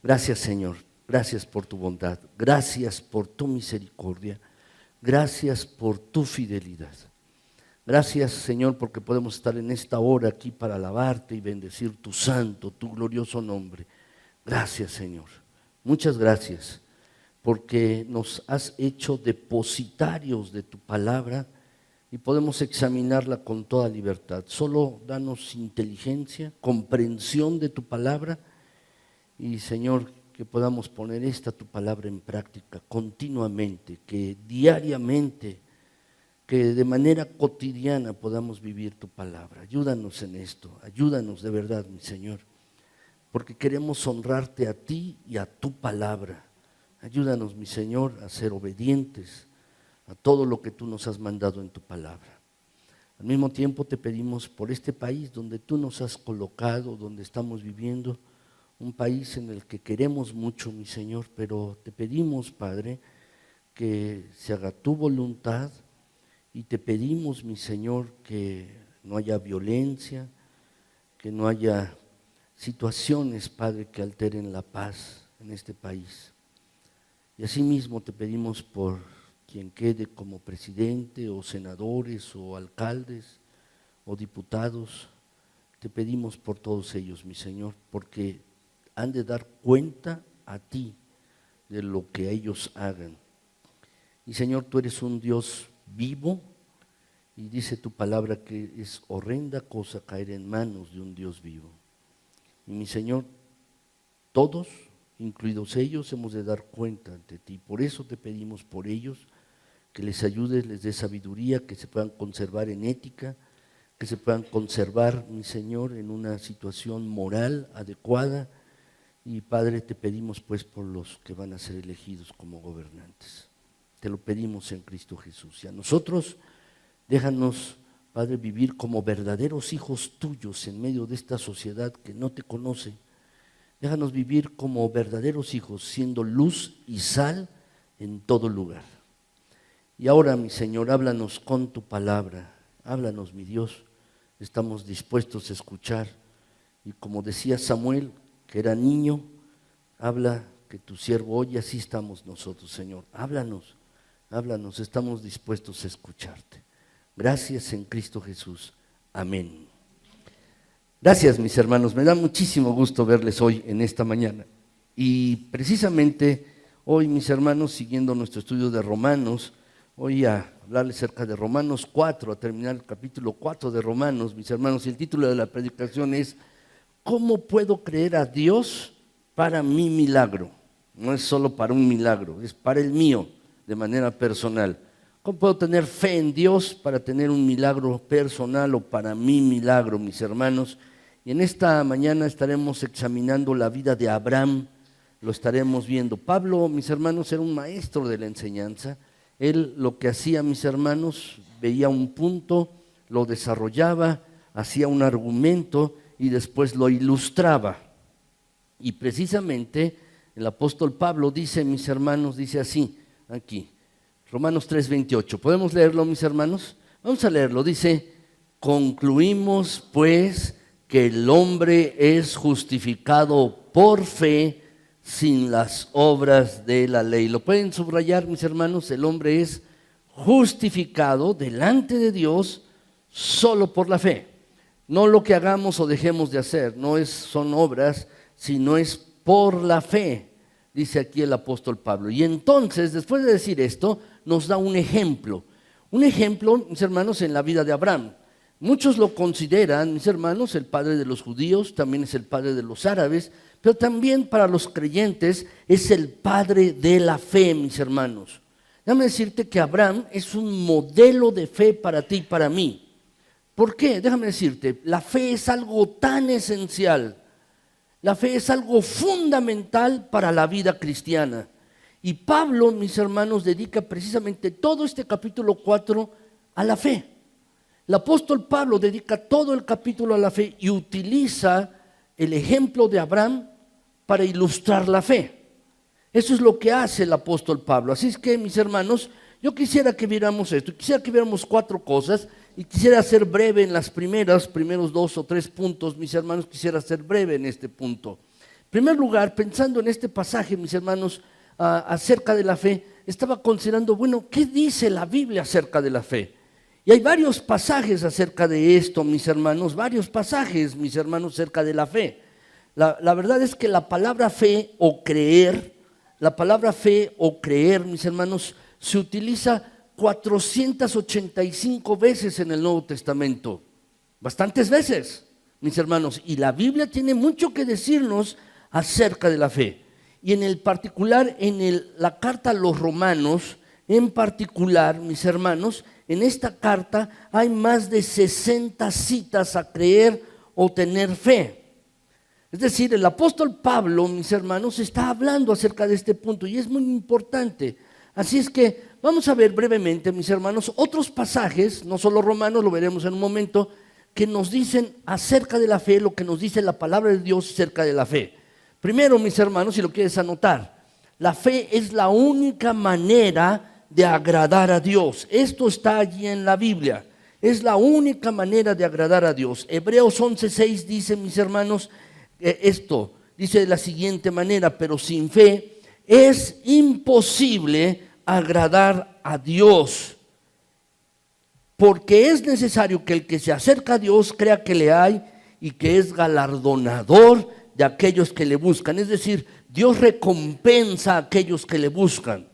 Gracias, Señor. Gracias por tu bondad. Gracias por tu misericordia. Gracias por tu fidelidad. Gracias, Señor, porque podemos estar en esta hora aquí para alabarte y bendecir tu santo, tu glorioso nombre. Gracias, Señor. Muchas gracias, porque nos has hecho depositarios de tu palabra y podemos examinarla con toda libertad. Solo danos inteligencia, comprensión de tu palabra y, Señor, que podamos poner esta tu palabra en práctica continuamente, que diariamente, que de manera cotidiana podamos vivir tu palabra. Ayúdanos en esto, ayúdanos de verdad, mi Señor, porque queremos honrarte a ti y a tu palabra. Ayúdanos, mi Señor, a ser obedientes a todo lo que tú nos has mandado en tu palabra. Al mismo tiempo te pedimos por este país donde tú nos has colocado, donde estamos viviendo, un país en el que queremos mucho, mi Señor, pero te pedimos, Padre, que se haga tu voluntad y te pedimos, mi Señor, que no haya violencia, que no haya situaciones, Padre, que alteren la paz en este país. Y asimismo te pedimos por quien quede como presidente o senadores o alcaldes o diputados, te pedimos por todos ellos, mi Señor, porque han de dar cuenta a ti de lo que ellos hagan. Y Señor, tú eres un Dios vivo y dice tu palabra que es horrenda cosa caer en manos de un Dios vivo. Y mi Señor, todos, incluidos ellos, hemos de dar cuenta ante ti. Por eso te pedimos por ellos, que les ayudes, les dé sabiduría, que se puedan conservar en ética, que se puedan conservar, mi Señor, en una situación moral adecuada. Y Padre, te pedimos pues por los que van a ser elegidos como gobernantes. Te lo pedimos en Cristo Jesús. Y a nosotros, déjanos, Padre, vivir como verdaderos hijos tuyos en medio de esta sociedad que no te conoce. Déjanos vivir como verdaderos hijos, siendo luz y sal en todo lugar. Y ahora, mi Señor, háblanos con tu palabra, háblanos, mi Dios, estamos dispuestos a escuchar. Y como decía Samuel, que era niño, habla que tu siervo oye, así estamos nosotros, Señor. Háblanos, háblanos, estamos dispuestos a escucharte. Gracias en Cristo Jesús. Amén. Gracias, mis hermanos, me da muchísimo gusto verles hoy en esta mañana. Y precisamente hoy, mis hermanos, siguiendo nuestro estudio de Romanos, voy a hablarles acerca de Romanos 4, a terminar el capítulo 4 de Romanos, mis hermanos, y el título de la predicación es ¿cómo puedo creer a Dios para mi milagro? No es solo para un milagro, es para el mío, de manera personal. ¿Cómo puedo tener fe en Dios para tener un milagro personal o para mi milagro, mis hermanos? Y en esta mañana estaremos examinando la vida de Abraham, lo estaremos viendo. Pablo, mis hermanos, era un maestro de la enseñanza. Él lo que hacía, mis hermanos, veía un punto, lo desarrollaba, hacía un argumento y después lo ilustraba. Y precisamente el apóstol Pablo dice, mis hermanos, dice así, aquí, Romanos 3:28. ¿Podemos leerlo, mis hermanos? Vamos a leerlo. Dice, concluimos pues que el hombre es justificado por fe sin las obras de la ley. ¿Lo pueden subrayar, mis hermanos? El hombre es justificado delante de Dios solo por la fe. No lo que hagamos o dejemos de hacer, no son obras, sino es por la fe, dice aquí el apóstol Pablo. Y entonces, después de decir esto, nos da un ejemplo, mis hermanos, en la vida de Abraham. Muchos lo consideran, mis hermanos, el padre de los judíos, también es el padre de los árabes, pero también para los creyentes es el padre de la fe, mis hermanos. Déjame decirte que Abraham es un modelo de fe para ti y para mí. ¿Por qué? Déjame decirte, la fe es algo tan esencial, la fe es algo fundamental para la vida cristiana. Y Pablo, mis hermanos, dedica precisamente todo este capítulo 4 a la fe. El apóstol Pablo dedica todo el capítulo a la fe y utiliza el ejemplo de Abraham para ilustrar la fe. Eso es lo que hace el apóstol Pablo. Así es que, mis hermanos, yo quisiera que viéramos esto, quisiera que viéramos 4 cosas y quisiera ser breve en las primeros 2 o 3 puntos, mis hermanos, quisiera ser breve en este punto. En primer lugar, pensando en este pasaje, mis hermanos, acerca de la fe, estaba considerando, bueno, ¿qué dice la Biblia acerca de la fe? Y hay varios pasajes acerca de esto, mis hermanos, varios pasajes, mis hermanos, acerca de la fe. La verdad es que la palabra fe o creer, mis hermanos, se utiliza 485 veces en el Nuevo Testamento. Bastantes veces, mis hermanos. Y la Biblia tiene mucho que decirnos acerca de la fe. Y en el particular, la carta a los Romanos, en particular, mis hermanos, en esta carta hay más de 60 citas a creer o tener fe. Es decir, el apóstol Pablo, mis hermanos, está hablando acerca de este punto y es muy importante. Así es que vamos a ver brevemente, mis hermanos, otros pasajes, no solo Romanos, lo veremos en un momento, que nos dicen acerca de la fe, lo que nos dice la palabra de Dios acerca de la fe. Primero, mis hermanos, si lo quieres anotar, la fe es la única manera de agradar a Dios. Esto está allí en la Biblia. Es la única manera de agradar a Dios. Hebreos 11:6 dice, mis hermanos, esto dice de la siguiente manera: pero sin fe es imposible agradar a Dios, porque es necesario que el que se acerca a Dios crea que le hay y que es galardonador de aquellos que le buscan. Es decir, Dios recompensa a aquellos que le buscan.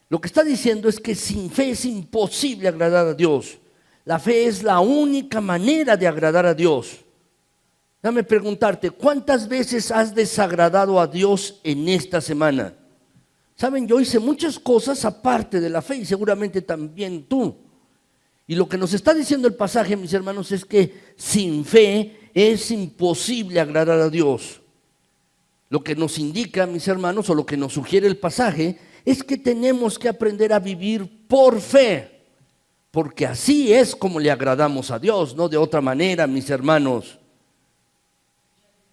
Lo que está diciendo es que sin fe es imposible agradar a Dios. La fe es la única manera de agradar a Dios. Déjame preguntarte, ¿cuántas veces has desagradado a Dios en esta semana? Saben, yo hice muchas cosas aparte de la fe y seguramente también tú. Y lo que nos está diciendo el pasaje, mis hermanos, es que sin fe es imposible agradar a Dios. Lo que nos indica, mis hermanos, o lo que nos sugiere el pasaje, es que tenemos que aprender a vivir por fe, porque así es como le agradamos a Dios, no de otra manera, mis hermanos.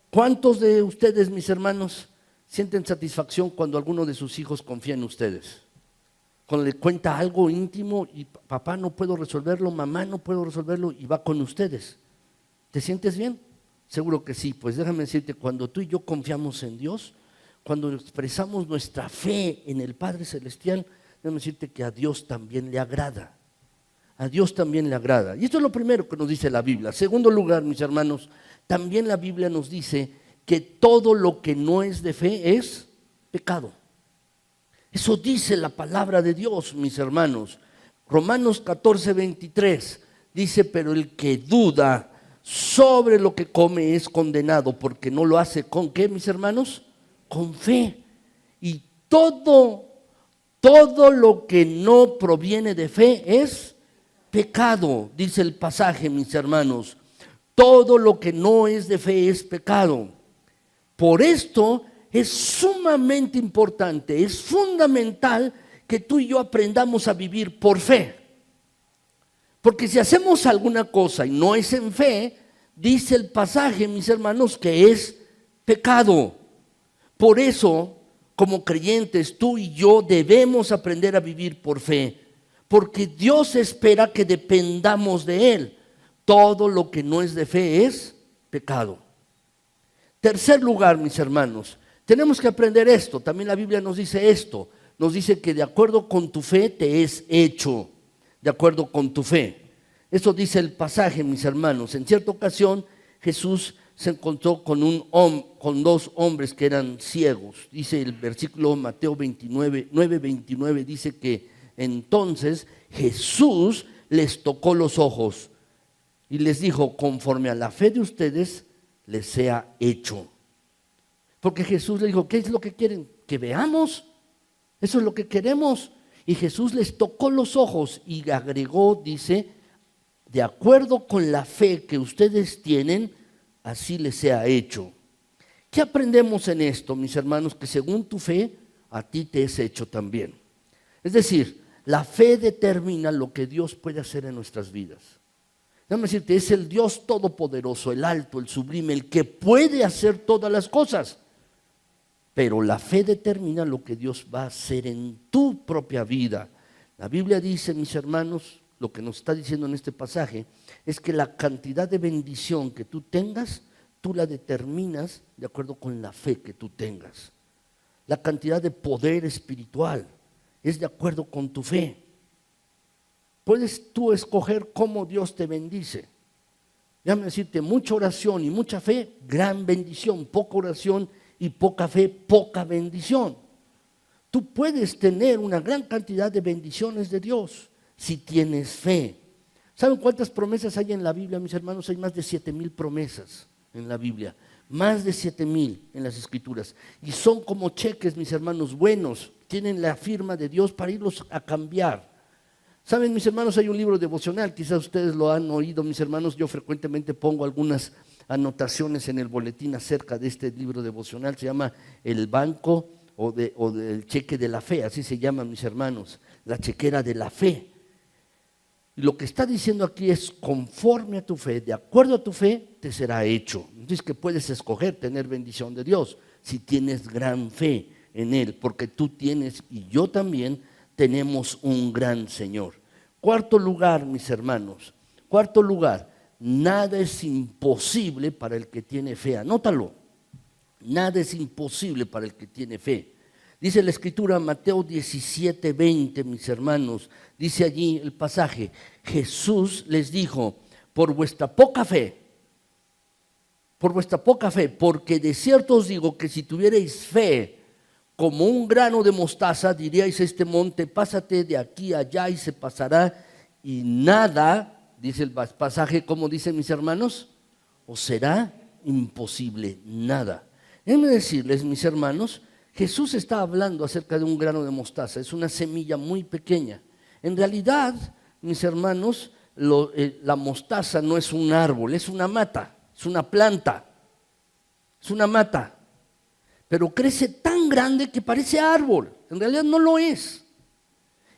¿Cuántos de ustedes, mis hermanos, sienten satisfacción cuando alguno de sus hijos confía en ustedes? Cuando le cuenta algo íntimo y papá no puedo resolverlo, mamá no puedo resolverlo y va con ustedes. ¿Te sientes bien? Seguro que sí. Pues déjame decirte, cuando tú y yo confiamos en Dios, cuando expresamos nuestra fe en el Padre Celestial, déjame decirte que a Dios también le agrada. A Dios también le agrada. Y esto es lo primero que nos dice la Biblia. Segundo lugar, mis hermanos, también la Biblia nos dice que todo lo que no es de fe es pecado. Eso dice la palabra de Dios, mis hermanos. Romanos 14:23 dice, pero el que duda sobre lo que come es condenado, porque no lo hace ¿con qué, mis hermanos? Con fe. Y todo lo que no proviene de fe es pecado, dice el pasaje, mis hermanos. Todo lo que no es de fe es pecado. Por esto es sumamente importante, es fundamental que tú y yo aprendamos a vivir por fe. Porque si hacemos alguna cosa y no es en fe, dice el pasaje, mis hermanos, que es pecado. Por eso, como creyentes, tú y yo debemos aprender a vivir por fe, porque Dios espera que dependamos de Él. Todo lo que no es de fe es pecado. Tercer lugar, mis hermanos, tenemos que aprender esto. También la Biblia nos dice esto. Nos dice que de acuerdo con tu fe te es hecho. De acuerdo con tu fe. Eso dice el pasaje, mis hermanos. En cierta ocasión Jesús se encontró con dos hombres que eran ciegos. Dice el versículo Mateo 9:29, dice que entonces Jesús les tocó los ojos y les dijo, conforme a la fe de ustedes les sea hecho. Porque Jesús le dijo, ¿qué es lo que quieren? Que veamos. Eso es lo que queremos. Y Jesús les tocó los ojos y agregó, dice, de acuerdo con la fe que ustedes tienen, así les sea hecho. ¿Qué aprendemos en esto, mis hermanos? Que según tu fe, a ti te es hecho también. Es decir, la fe determina lo que Dios puede hacer en nuestras vidas. Déjame decirte, es el Dios todopoderoso, el alto, el sublime, el que puede hacer todas las cosas. Pero la fe determina lo que Dios va a hacer en tu propia vida. La Biblia dice, mis hermanos, lo que nos está diciendo en este pasaje, es que la cantidad de bendición que tú tengas tú la determinas de acuerdo con la fe que tú tengas. La cantidad de poder espiritual es de acuerdo con tu fe. Puedes tú escoger cómo Dios te bendice. Déjame decirte, mucha oración y mucha fe, gran bendición. Poca oración y poca fe, poca bendición. Tú puedes tener una gran cantidad de bendiciones de Dios si tienes fe. ¿Saben cuántas promesas hay en la Biblia, mis hermanos? Hay más de 7,000 promesas en la Biblia. Más de 7,000 en las Escrituras. Y son como cheques, mis hermanos, buenos. Tienen la firma de Dios para irlos a cambiar. Saben, mis hermanos, hay un libro devocional, quizás ustedes lo han oído, mis hermanos, yo frecuentemente pongo algunas anotaciones en el boletín acerca de este libro devocional, se llama El Banco o del Cheque de la Fe, así se llama, mis hermanos, la chequera de la fe. Y lo que está diciendo aquí es, conforme a tu fe, de acuerdo a tu fe, te será hecho. Entonces que puedes escoger tener bendición de Dios, si tienes gran fe en Él, porque tú tienes, y yo también, tenemos un gran Señor. Cuarto lugar, mis hermanos, cuarto lugar, nada es imposible para el que tiene fe. Anótalo, nada es imposible para el que tiene fe. Dice la Escritura, Mateo 17:20, mis hermanos, dice allí el pasaje, Jesús les dijo, por vuestra poca fe, porque de cierto os digo que si tuvierais fe, como un grano de mostaza, diríais a este monte, pásate de aquí a allá y se pasará, y nada, dice el pasaje, como dicen mis hermanos, os será imposible, nada. Déjenme decirles, mis hermanos, Jesús está hablando acerca de un grano de mostaza, es una semilla muy pequeña. En realidad, mis hermanos, la mostaza no es un árbol, es una mata, es una planta, es una mata. Pero crece tan grande que parece árbol, en realidad no lo es.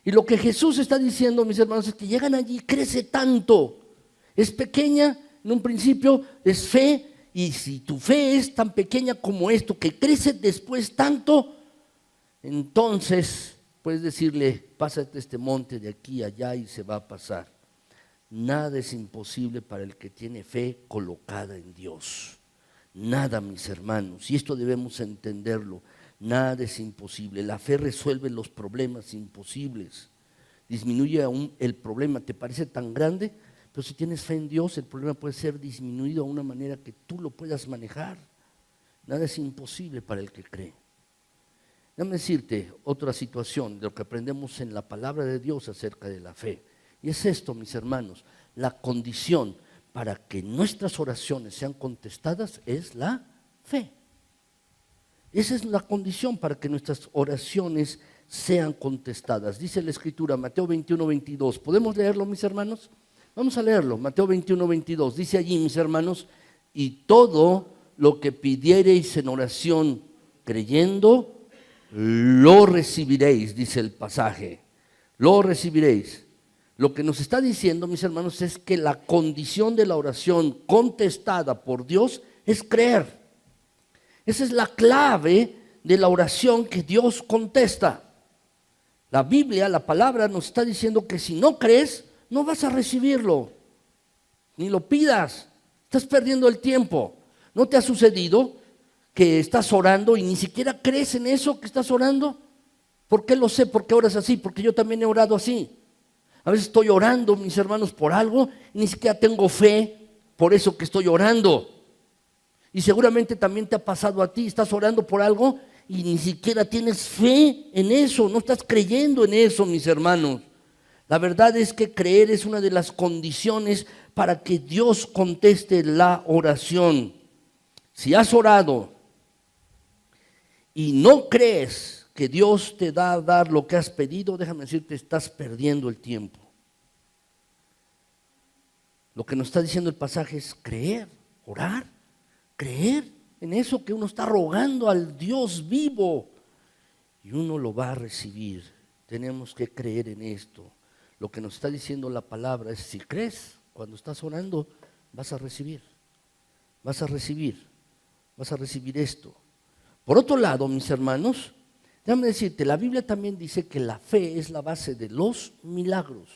Y lo que Jesús está diciendo, mis hermanos, es que llegan allí, crece tanto, es pequeña en un principio, es fe, y si tu fe es tan pequeña como esto, que crece después tanto, entonces puedes decirle, pásate este monte de aquí a allá y se va a pasar. Nada es imposible para el que tiene fe colocada en Dios. Nada, mis hermanos, y esto debemos entenderlo, nada es imposible. La fe resuelve los problemas imposibles, disminuye aún el problema. ¿Te parece tan grande? Pero si tienes fe en Dios, el problema puede ser disminuido de una manera que tú lo puedas manejar. Nada es imposible para el que cree. Déjame decirte otra situación de lo que aprendemos en la palabra de Dios acerca de la fe. Y es esto, mis hermanos, la condición para que nuestras oraciones sean contestadas es la fe. Esa es la condición para que nuestras oraciones sean contestadas. Dice la Escritura, Mateo 21:22. ¿Podemos leerlo, mis hermanos? Vamos a leerlo, Mateo 21:22. Dice allí, mis hermanos, y todo lo que pidiereis en oración creyendo, lo recibiréis, dice el pasaje. Lo recibiréis. Lo que nos está diciendo, mis hermanos, es que la condición de la oración contestada por Dios es creer. Esa es la clave de la oración que Dios contesta. La Biblia, la palabra, nos está diciendo que si no crees, no vas a recibirlo. Ni lo pidas. Estás perdiendo el tiempo. ¿No te ha sucedido que estás orando y ni siquiera crees en eso que estás orando? ¿Por qué lo sé? ¿Por qué oras así? Porque yo también he orado así. A veces estoy orando, mis hermanos, por algo, y ni siquiera tengo fe por eso que estoy orando. Y seguramente también te ha pasado a ti, estás orando por algo y ni siquiera tienes fe en eso, no estás creyendo en eso, mis hermanos. La verdad es que creer es una de las condiciones para que Dios conteste la oración. Si has orado y no crees que Dios te da a dar lo que has pedido, déjame decirte, estás perdiendo el tiempo. Lo que nos está diciendo el pasaje es creer, orar, creer en eso que uno está rogando al Dios vivo y uno lo va a recibir. Tenemos que creer en esto. Lo que nos está diciendo la palabra es, si crees, cuando estás orando, vas a recibir esto. Por otro lado, mis hermanos, déjame decirte, la Biblia también dice que la fe es la base de los milagros.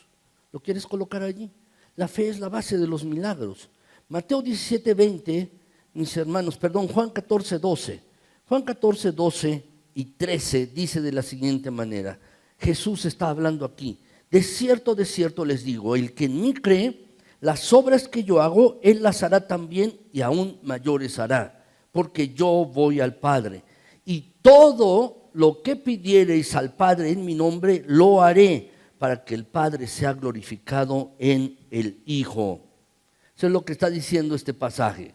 ¿Lo quieres colocar allí? La fe es la base de los milagros. Mateo 17:20 mis hermanos, perdón, Juan 14, 12. Juan 14, 12 y 13 dice de la siguiente manera. Jesús está hablando aquí. De cierto les digo, el que en mí cree, las obras que yo hago, él las hará también y aún mayores hará, porque yo voy al Padre. Y todo lo que pidiereis al Padre en mi nombre, lo haré, para que el Padre sea glorificado en el Hijo. Eso es lo que está diciendo este pasaje.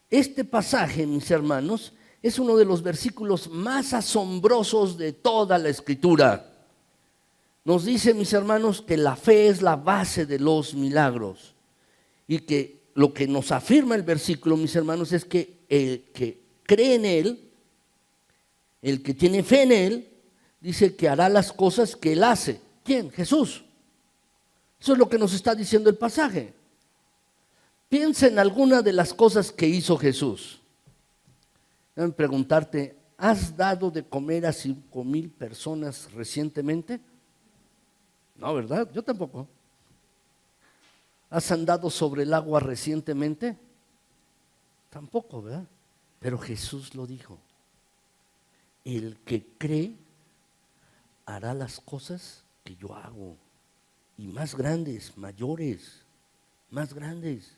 Este pasaje, mis hermanos, es uno de los versículos más asombrosos de toda la Escritura. Nos dice, mis hermanos, que la fe es la base de los milagros. Y que lo que nos afirma el versículo, mis hermanos, es que el que cree en Él, el que tiene fe en Él, dice que hará las cosas que Él hace. ¿Quién? Jesús. Eso es lo que nos está diciendo el pasaje. Piensa en alguna de las cosas que hizo Jesús. Déjame preguntarte, ¿has dado de comer a 5,000 personas recientemente? No, ¿verdad? Yo tampoco. ¿Has andado sobre el agua recientemente? Tampoco, ¿verdad? Pero Jesús lo dijo. El que cree hará las cosas que yo hago. Y más grandes, mayores, más grandes.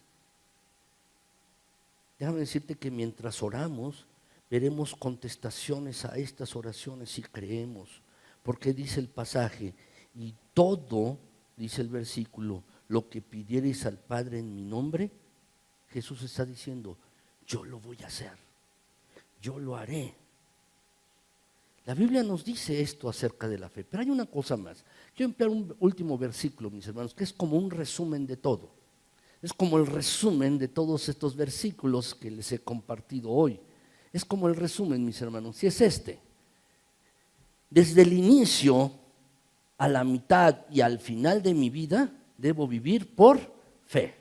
Déjame decirte que mientras oramos, veremos contestaciones a estas oraciones si creemos. Porque dice el pasaje, y todo, dice el versículo, lo que pidiereis al Padre en mi nombre, Jesús está diciendo, yo lo voy a hacer, yo lo haré. La Biblia nos dice esto acerca de la fe, pero hay una cosa más. Quiero emplear un último versículo, mis hermanos, que es como un resumen de todo. Es como el resumen de todos estos versículos que les he compartido hoy. Es como el resumen, mis hermanos, y es este. Desde el inicio a la mitad y al final de mi vida, debo vivir por fe.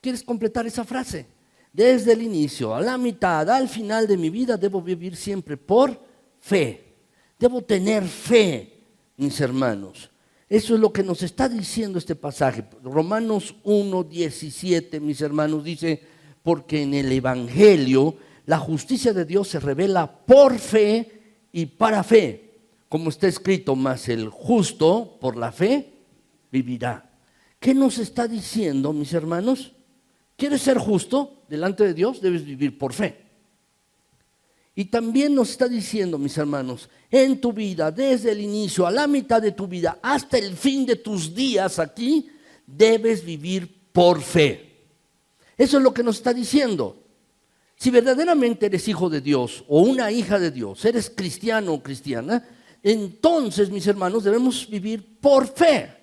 ¿Quieres completar esa frase? Desde el inicio a la mitad, al final de mi vida, debo vivir siempre por fe. Debo tener fe, mis hermanos. Eso es lo que nos está diciendo este pasaje. Romanos 1:17, mis hermanos, dice, porque en el Evangelio la justicia de Dios se revela por fe y para fe. Como está escrito, mas el justo por la fe vivirá. ¿Qué nos está diciendo, mis hermanos? ¿Quieres ser justo delante de Dios? Debes vivir por fe. Y también nos está diciendo, mis hermanos, en tu vida, desde el inicio a la mitad de tu vida, hasta el fin de tus días aquí, debes vivir por fe. Eso es lo que nos está diciendo. Si verdaderamente eres hijo de Dios o una hija de Dios, eres cristiano o cristiana, entonces, mis hermanos, debemos vivir por fe.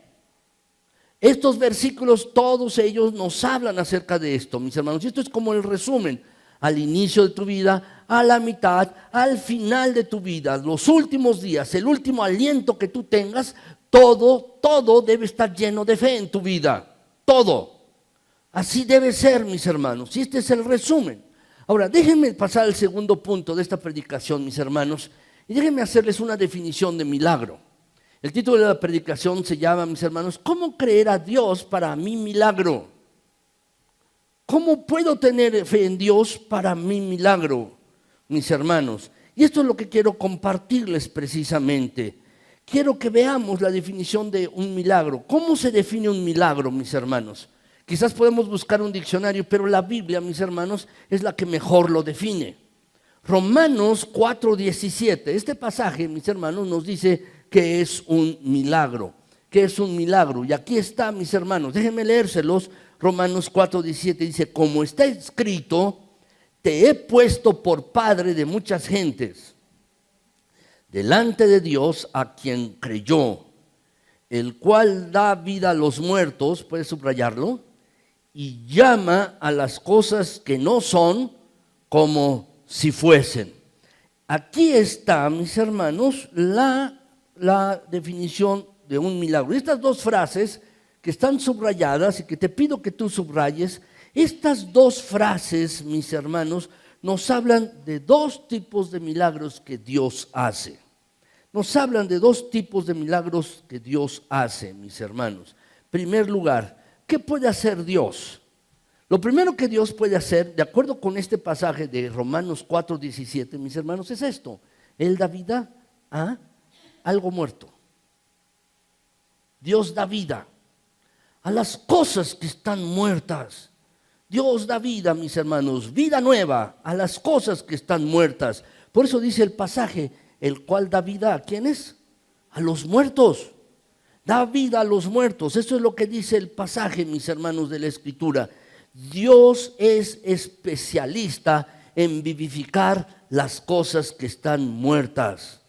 Estos versículos, todos ellos nos hablan acerca de esto, mis hermanos. Y esto es como el resumen. Al inicio de tu vida, a la mitad, al final de tu vida, los últimos días, el último aliento que tú tengas, todo debe estar lleno de fe en tu vida. Todo. Así debe ser, mis hermanos. Y este es el resumen. Ahora, déjenme pasar al segundo punto de esta predicación, mis hermanos. Y déjenme hacerles una definición de milagro. El título de la predicación se llama, mis hermanos, ¿cómo creer a Dios para mi milagro? ¿Cómo puedo tener fe en Dios para mi milagro, mis hermanos? Y esto es lo que quiero compartirles precisamente. Quiero que veamos la definición de un milagro. ¿Cómo se define un milagro, mis hermanos? Quizás podemos buscar un diccionario, pero la Biblia, mis hermanos, es la que mejor lo define. Romanos 4:17, este pasaje, mis hermanos, nos dice que es un milagro. ¿Qué es un milagro? Y aquí está, mis hermanos, déjenme leérselos. Romanos 4:17 dice, como está escrito, te he puesto por padre de muchas gentes, delante de Dios a quien creyó, el cual da vida a los muertos, puedes subrayarlo, y llama a las cosas que no son como si fuesen. Aquí está, mis hermanos, la definición de un milagro. Estas dos frases que están subrayadas y que te pido que tú subrayes, estas dos frases, mis hermanos, nos hablan de dos tipos de milagros que Dios hace. Nos hablan de dos tipos de milagros que Dios hace, mis hermanos. En primer lugar, ¿qué puede hacer Dios? Lo primero que Dios puede hacer, de acuerdo con este pasaje de Romanos 4:17, mis hermanos, es esto. Él da vida a algo muerto. Dios da vida a las cosas que están muertas. Dios da vida, mis hermanos, vida nueva a las cosas que están muertas. Por eso dice el pasaje, el cual da vida ¿a quiénes? A los muertos. Da vida a los muertos. Eso es lo que dice el pasaje, mis hermanos, de la Escritura. Dios es especialista en vivificar las cosas que están muertas.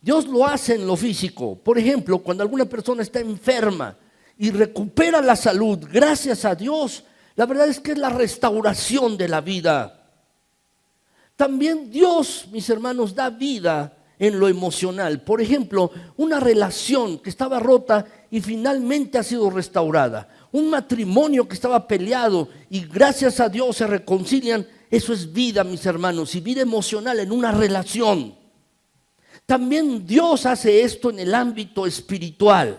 Dios lo hace en lo físico. Por ejemplo, cuando alguna persona está enferma y recupera la salud, gracias a Dios, la verdad es que es la restauración de la vida. También Dios, mis hermanos, da vida en lo emocional. Por ejemplo, una relación que estaba rota y finalmente ha sido restaurada. Un matrimonio que estaba peleado y gracias a Dios se reconcilian. Eso es vida, mis hermanos, y vida emocional en una relación. También Dios hace esto en el ámbito espiritual.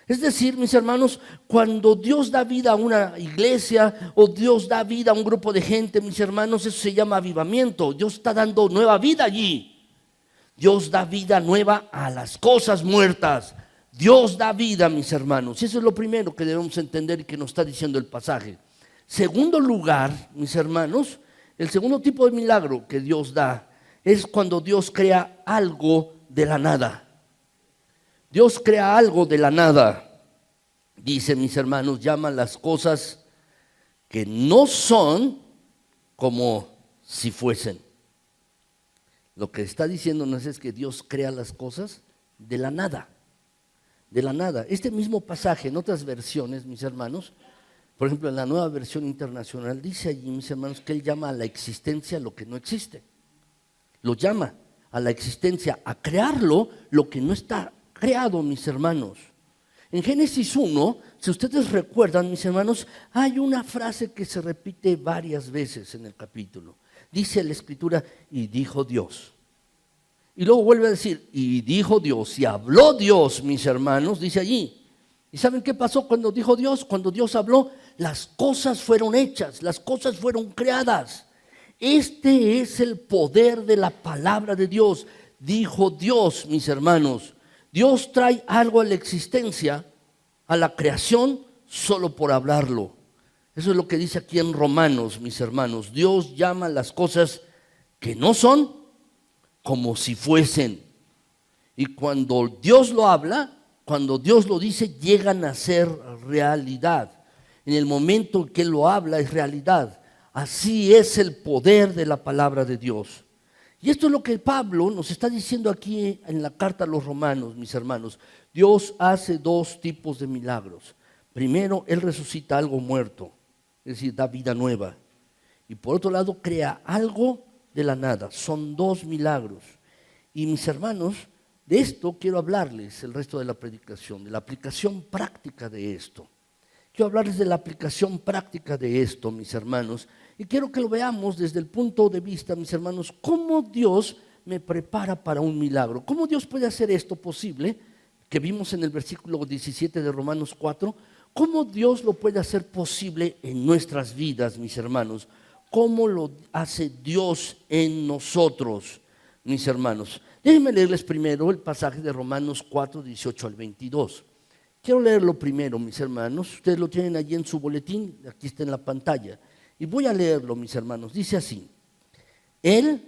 Es decir, mis hermanos, cuando Dios da vida a una iglesia o Dios da vida a un grupo de gente, mis hermanos, eso se llama avivamiento. Dios está dando nueva vida allí. Dios da vida nueva a las cosas muertas. Dios da vida, mis hermanos. Y eso es lo primero que debemos entender y que nos está diciendo el pasaje. Segundo lugar, mis hermanos, el segundo tipo de milagro que Dios da es cuando Dios crea algo de la nada. Dios crea algo de la nada. Dice, mis hermanos, llama las cosas que no son como si fuesen. Lo que está diciéndonos es que Dios crea las cosas de la nada. De la nada. Este mismo pasaje en otras versiones, mis hermanos, por ejemplo en la Nueva Versión Internacional, dice allí, mis hermanos, que Él llama a la existencia lo que no existe. Lo llama a la existencia, a crearlo lo que no está creado, mis hermanos. En Génesis 1, si ustedes recuerdan, mis hermanos, hay una frase que se repite varias veces en el capítulo. Dice la Escritura, y dijo Dios. Y luego vuelve a decir, y dijo Dios, y habló Dios, mis hermanos, dice allí. ¿Y saben qué pasó cuando dijo Dios? Cuando Dios habló, las cosas fueron hechas, las cosas fueron creadas. Este es el poder de la palabra de Dios. Dijo Dios, mis hermanos. Dios trae algo a la existencia, a la creación, solo por hablarlo. Eso es lo que dice aquí en Romanos, mis hermanos. Dios llama las cosas que no son como si fuesen. Y cuando Dios lo habla, cuando Dios lo dice, llegan a ser realidad. En el momento en que Él lo habla, es realidad. Así es el poder de la palabra de Dios. Y esto es lo que Pablo nos está diciendo aquí en la carta a los romanos, mis hermanos. Dios hace dos tipos de milagros. Primero, Él resucita algo muerto, es decir, da vida nueva. Y por otro lado, crea algo de la nada. Son dos milagros. Y mis hermanos, de esto quiero hablarles el resto de la predicación, de la aplicación práctica de esto. Quiero hablarles de la aplicación práctica de esto, mis hermanos. Y quiero que lo veamos desde el punto de vista, mis hermanos, cómo Dios me prepara para un milagro. ¿Cómo Dios puede hacer esto posible? Que vimos en el versículo 17 de Romanos 4. ¿Cómo Dios lo puede hacer posible en nuestras vidas, mis hermanos? ¿Cómo lo hace Dios en nosotros, mis hermanos? Déjenme leerles primero el pasaje de Romanos 4, 18 al 22. Quiero leerlo primero, mis hermanos. Ustedes lo tienen allí en su boletín, aquí está en la pantalla. Y voy a leerlo, mis hermanos. Dice así: Él,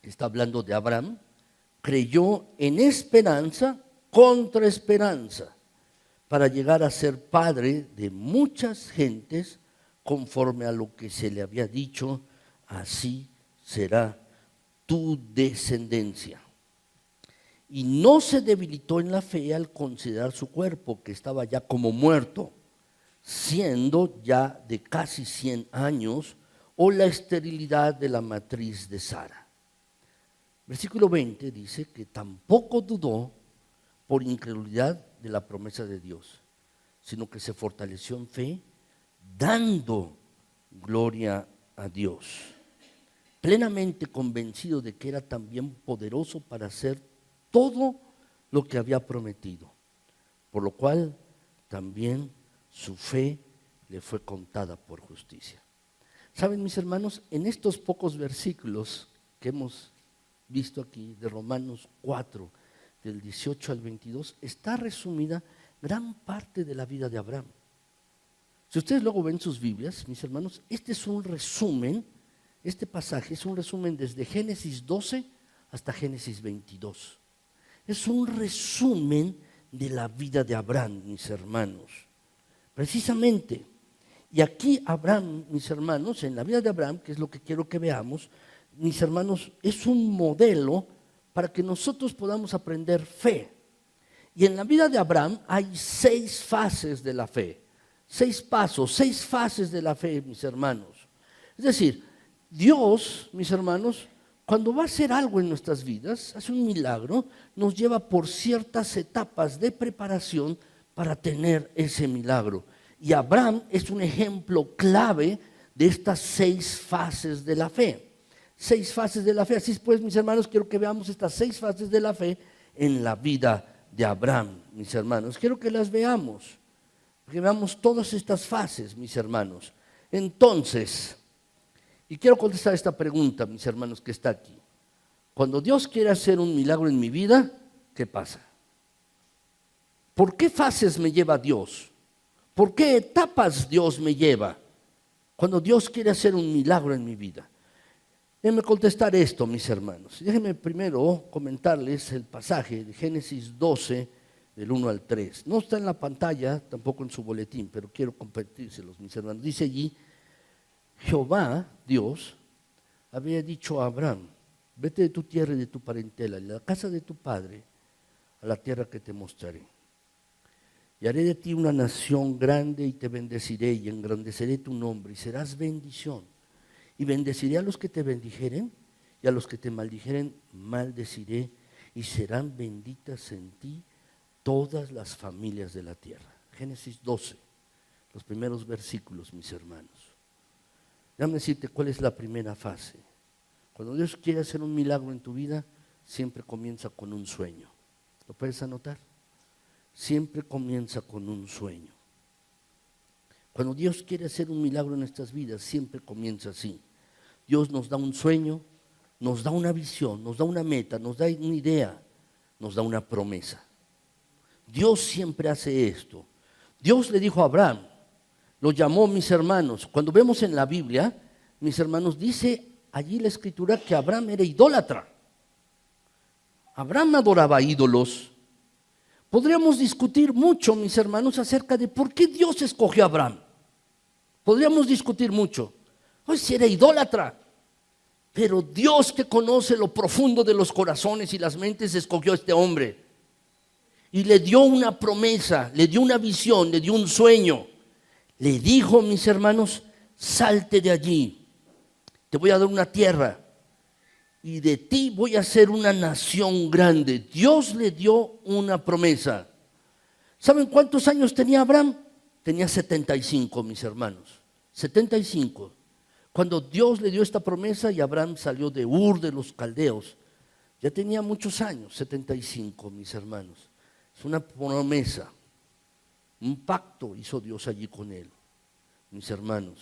está hablando de Abraham, creyó en esperanza contra esperanza, para llegar a ser padre de muchas gentes, conforme a lo que se le había dicho, así será tu descendencia. Y no se debilitó en la fe al considerar su cuerpo, que estaba ya como muerto, siendo ya de casi 100 años, o la esterilidad de la matriz de Sara. Versículo 20 dice que tampoco dudó por incredulidad de la promesa de Dios, sino que se fortaleció en fe, dando gloria a Dios, plenamente convencido de que era también poderoso para hacer todo lo que había prometido, por lo cual también su fe le fue contada por justicia. Saben, mis hermanos, en estos pocos versículos que hemos visto aquí, de Romanos 4, del 18 al 22, está resumida gran parte de la vida de Abraham. Si ustedes luego ven sus Biblias, mis hermanos, este es un resumen, este pasaje es un resumen desde Génesis 12 hasta Génesis 22. Es un resumen de la vida de Abraham, mis hermanos. Precisamente, y aquí Abraham, mis hermanos, en la vida de Abraham, que es lo que quiero que veamos, mis hermanos, es un modelo para que nosotros podamos aprender fe. Y en la vida de Abraham hay 6 fases de la fe, 6 pasos, 6 fases de la fe, mis hermanos. Es decir, Dios, mis hermanos, cuando va a hacer algo en nuestras vidas, hace un milagro, nos lleva por ciertas etapas de preparación para tener ese milagro. Y Abraham es un ejemplo clave de estas 6 fases de la fe. 6 fases de la fe. Así pues, mis hermanos, quiero que veamos estas 6 fases de la fe en la vida de Abraham, mis hermanos. Quiero que las veamos, que veamos todas estas fases, mis hermanos. Entonces, y quiero contestar esta pregunta, mis hermanos, que está aquí. Cuando Dios quiere hacer un milagro en mi vida, ¿qué pasa? ¿Por qué fases me lleva Dios? ¿Por qué etapas Dios me lleva cuando Dios quiere hacer un milagro en mi vida? Déjenme contestar esto, mis hermanos. Déjenme primero comentarles el pasaje de Génesis 12, del 1 al 3. No está en la pantalla, tampoco en su boletín, pero quiero compartírselos, mis hermanos. Dice allí, Jehová, Dios, había dicho a Abraham, vete de tu tierra y de tu parentela, de la casa de tu padre, a la tierra que te mostraré. Y haré de ti una nación grande y te bendeciré y engrandeceré tu nombre y serás bendición. Y bendeciré a los que te bendijeren y a los que te maldijeren maldeciré y serán benditas en ti todas las familias de la tierra. Génesis 12, los primeros versículos, mis hermanos. Déjame decirte cuál es la primera fase. Cuando Dios quiere hacer un milagro en tu vida, siempre comienza con un sueño. ¿Lo puedes anotar? Siempre comienza con un sueño. Cuando Dios quiere hacer un milagro en nuestras vidas, siempre comienza así. Dios nos da un sueño, nos da una visión, nos da una meta, nos da una idea, nos da una promesa. Dios siempre hace esto. Dios le dijo a Abraham, lo llamó, mis hermanos. Cuando vemos en la Biblia, mis hermanos, dice allí la escritura que Abraham era idólatra. Abraham adoraba ídolos. Podríamos discutir mucho, mis hermanos, acerca de por qué Dios escogió a Abraham. Podríamos discutir mucho. Pues si era idólatra. Pero Dios, que conoce lo profundo de los corazones y las mentes, escogió a este hombre. Y le dio una promesa, le dio una visión, le dio un sueño. Le dijo, mis hermanos, salte de allí. Te voy a dar una tierra. Y de ti voy a hacer una nación grande. Dios le dio una promesa. ¿Saben cuántos años tenía Abraham? Tenía 75, mis hermanos. 75. Cuando Dios le dio esta promesa y Abraham salió de Ur de los Caldeos, ya tenía muchos años, 75, mis hermanos. Es una promesa. Un pacto hizo Dios allí con él, mis hermanos.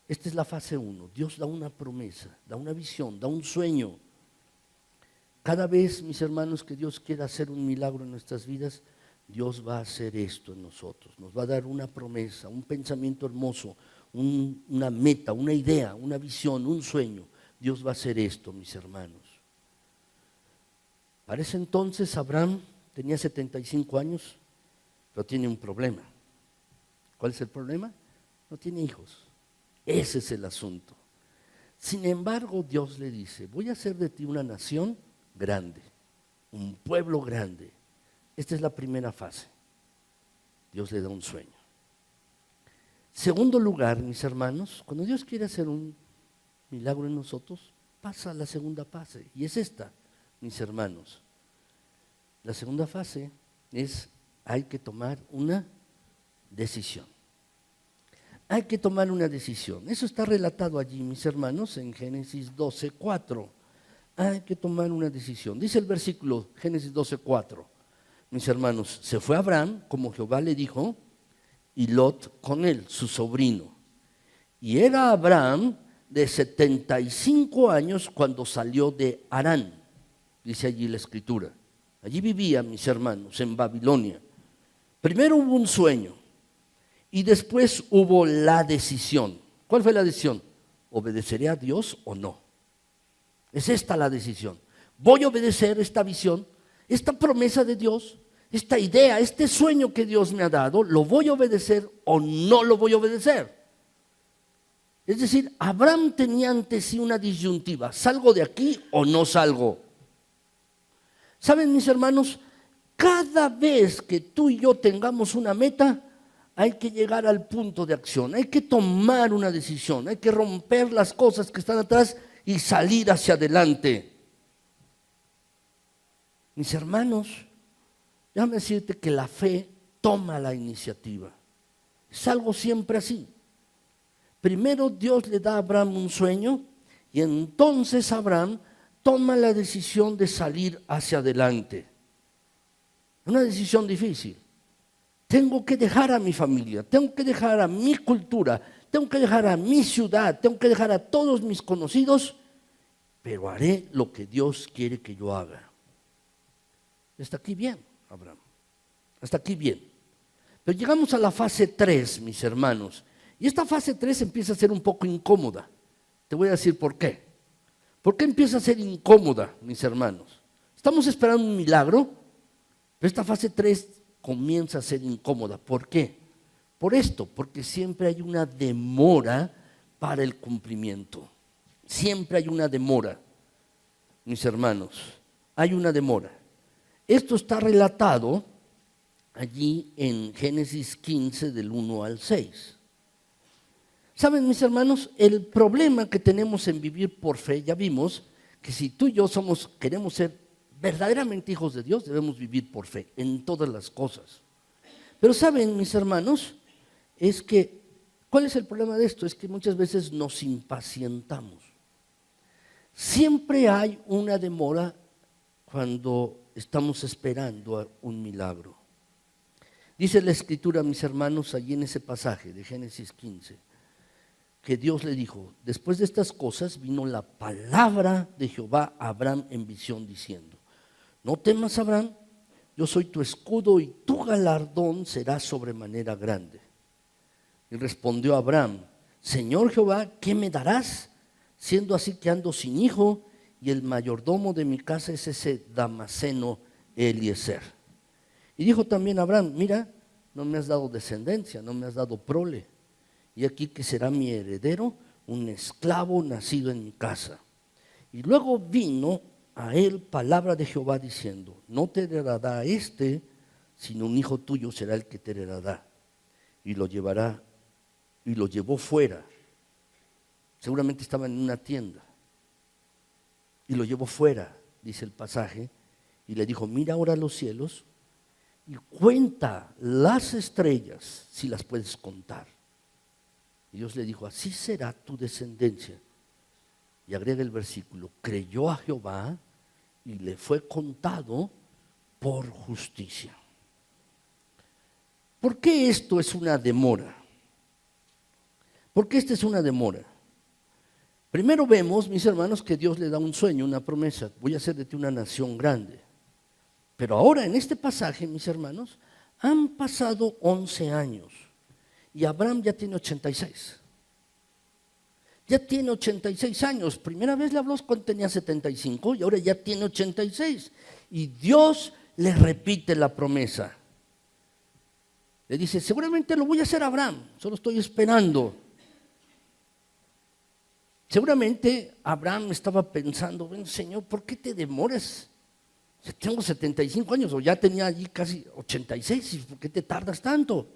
Esta es la fase 1. Dios da una promesa, da una visión, da un sueño. Cada vez, mis hermanos, que Dios quiera hacer un milagro en nuestras vidas, Dios va a hacer esto en nosotros. Nos va a dar una promesa, un pensamiento hermoso, una meta, una idea, una visión, un sueño. Dios va a hacer esto, mis hermanos. Para ese entonces Abraham tenía 75 años, pero tiene un problema. ¿Cuál es el problema? No tiene hijos. Ese es el asunto. Sin embargo, Dios le dice, voy a hacer de ti una nación grande, un pueblo grande. Esta es la primera fase. Dios le da un sueño. Segundo lugar, mis hermanos, cuando Dios quiere hacer un milagro en nosotros, pasa a la segunda fase. Y es esta, mis hermanos. La segunda fase es, hay que tomar una decisión. Hay que tomar una decisión. Eso está relatado allí, mis hermanos, en Génesis 12:4. Hay que tomar una decisión. Dice el versículo, Génesis 12:4. Mis hermanos, se fue Abraham, como Jehová le dijo, y Lot con él, su sobrino. Y era Abraham de 75 años cuando salió de Harán, dice allí la escritura. Allí vivían mis hermanos, en Babilonia. Primero hubo un sueño y después hubo la decisión. ¿Cuál fue la decisión? ¿Obedeceré a Dios o no? Es esta la decisión. ¿Voy a obedecer esta visión, esta promesa de Dios, esta idea, este sueño que Dios me ha dado? ¿Lo voy a obedecer o no lo voy a obedecer? Es decir, Abraham tenía ante sí una disyuntiva: ¿salgo de aquí o no salgo? ¿Saben, mis hermanos? Cada vez que tú y yo tengamos una meta, hay que llegar al punto de acción, hay que tomar una decisión, hay que romper las cosas que están atrás y salir hacia adelante. Mis hermanos, déjame decirte que la fe toma la iniciativa. Es algo siempre así. Primero Dios le da a Abraham un sueño y entonces Abraham toma la decisión de salir hacia adelante. Una decisión difícil. Tengo que dejar a mi familia, tengo que dejar a mi cultura, tengo que dejar a mi ciudad, tengo que dejar a todos mis conocidos, pero haré lo que Dios quiere que yo haga. Hasta aquí bien, Abraham. Hasta aquí bien. Pero llegamos a la fase 3, mis hermanos. Y esta fase 3 empieza a ser un poco incómoda. Te voy a decir por qué. ¿Por qué empieza a ser incómoda, mis hermanos? Estamos esperando un milagro, pero esta fase 3 comienza a ser incómoda. ¿Por qué? Por esto, porque siempre hay una demora para el cumplimiento. Siempre hay una demora, mis hermanos. Hay una demora. Esto está relatado allí en Génesis 15 del 1 al 6. ¿Saben, mis hermanos? El problema que tenemos en vivir por fe, ya vimos que si tú y yo queremos ser verdaderamente hijos de Dios, debemos vivir por fe en todas las cosas. Pero ¿saben, mis hermanos? ¿Cuál es el problema de esto? Es que muchas veces nos impacientamos. Siempre hay una demora cuando estamos esperando un milagro. Dice la Escritura, mis hermanos, allí en ese pasaje de Génesis 15, que Dios le dijo: después de estas cosas vino la palabra de Jehová a Abraham en visión diciendo: no temas, Abraham, yo soy tu escudo y tu galardón será sobremanera grande. Y respondió Abraham: Señor Jehová, ¿qué me darás? Siendo así que ando sin hijo y el mayordomo de mi casa es ese Damaseno Eliezer. Y dijo también Abraham: mira, no me has dado descendencia, no me has dado prole, y aquí que será mi heredero un esclavo nacido en mi casa. Y luego vino a él palabra de Jehová diciendo: no te heredará sino un hijo tuyo será el que te heredará. Y lo llevó fuera. Seguramente estaba en una tienda. Y lo llevó fuera, dice el pasaje, y le dijo: mira ahora los cielos y cuenta las estrellas si las puedes contar. Y Dios le dijo: así será tu descendencia. Y agrega el versículo: creyó a Jehová y le fue contado por justicia. ¿Por qué esto es una demora? ¿Por qué esta es una demora? Primero vemos, mis hermanos, que Dios le da un sueño, una promesa: voy a hacer de ti una nación grande. Pero ahora en este pasaje, mis hermanos, han pasado 11 años y Abraham ya tiene 86. Ya tiene 86 años. Primera vez le habló cuando tenía 75 y ahora ya tiene 86. Y Dios le repite la promesa. Le dice: seguramente lo voy a hacer, Abraham, solo estoy esperando. Seguramente Abraham estaba pensando: bueno, Señor, ¿por qué te demoras? Tengo 75 años o ya tenía allí casi 86, ¿por qué te tardas tanto?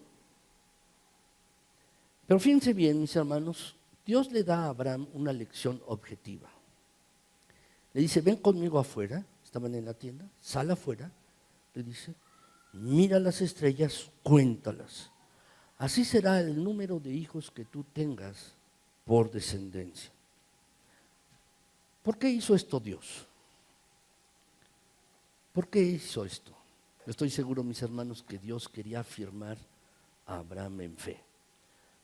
Pero fíjense bien, mis hermanos, Dios le da a Abraham una lección objetiva. Le dice: ven conmigo afuera, estaban en la tienda, sal afuera, le dice, mira las estrellas, cuéntalas. Así será el número de hijos que tú tengas por descendencia. ¿Por qué hizo esto Dios? ¿Por qué hizo esto? Estoy seguro, mis hermanos, que Dios quería afirmar a Abraham en fe.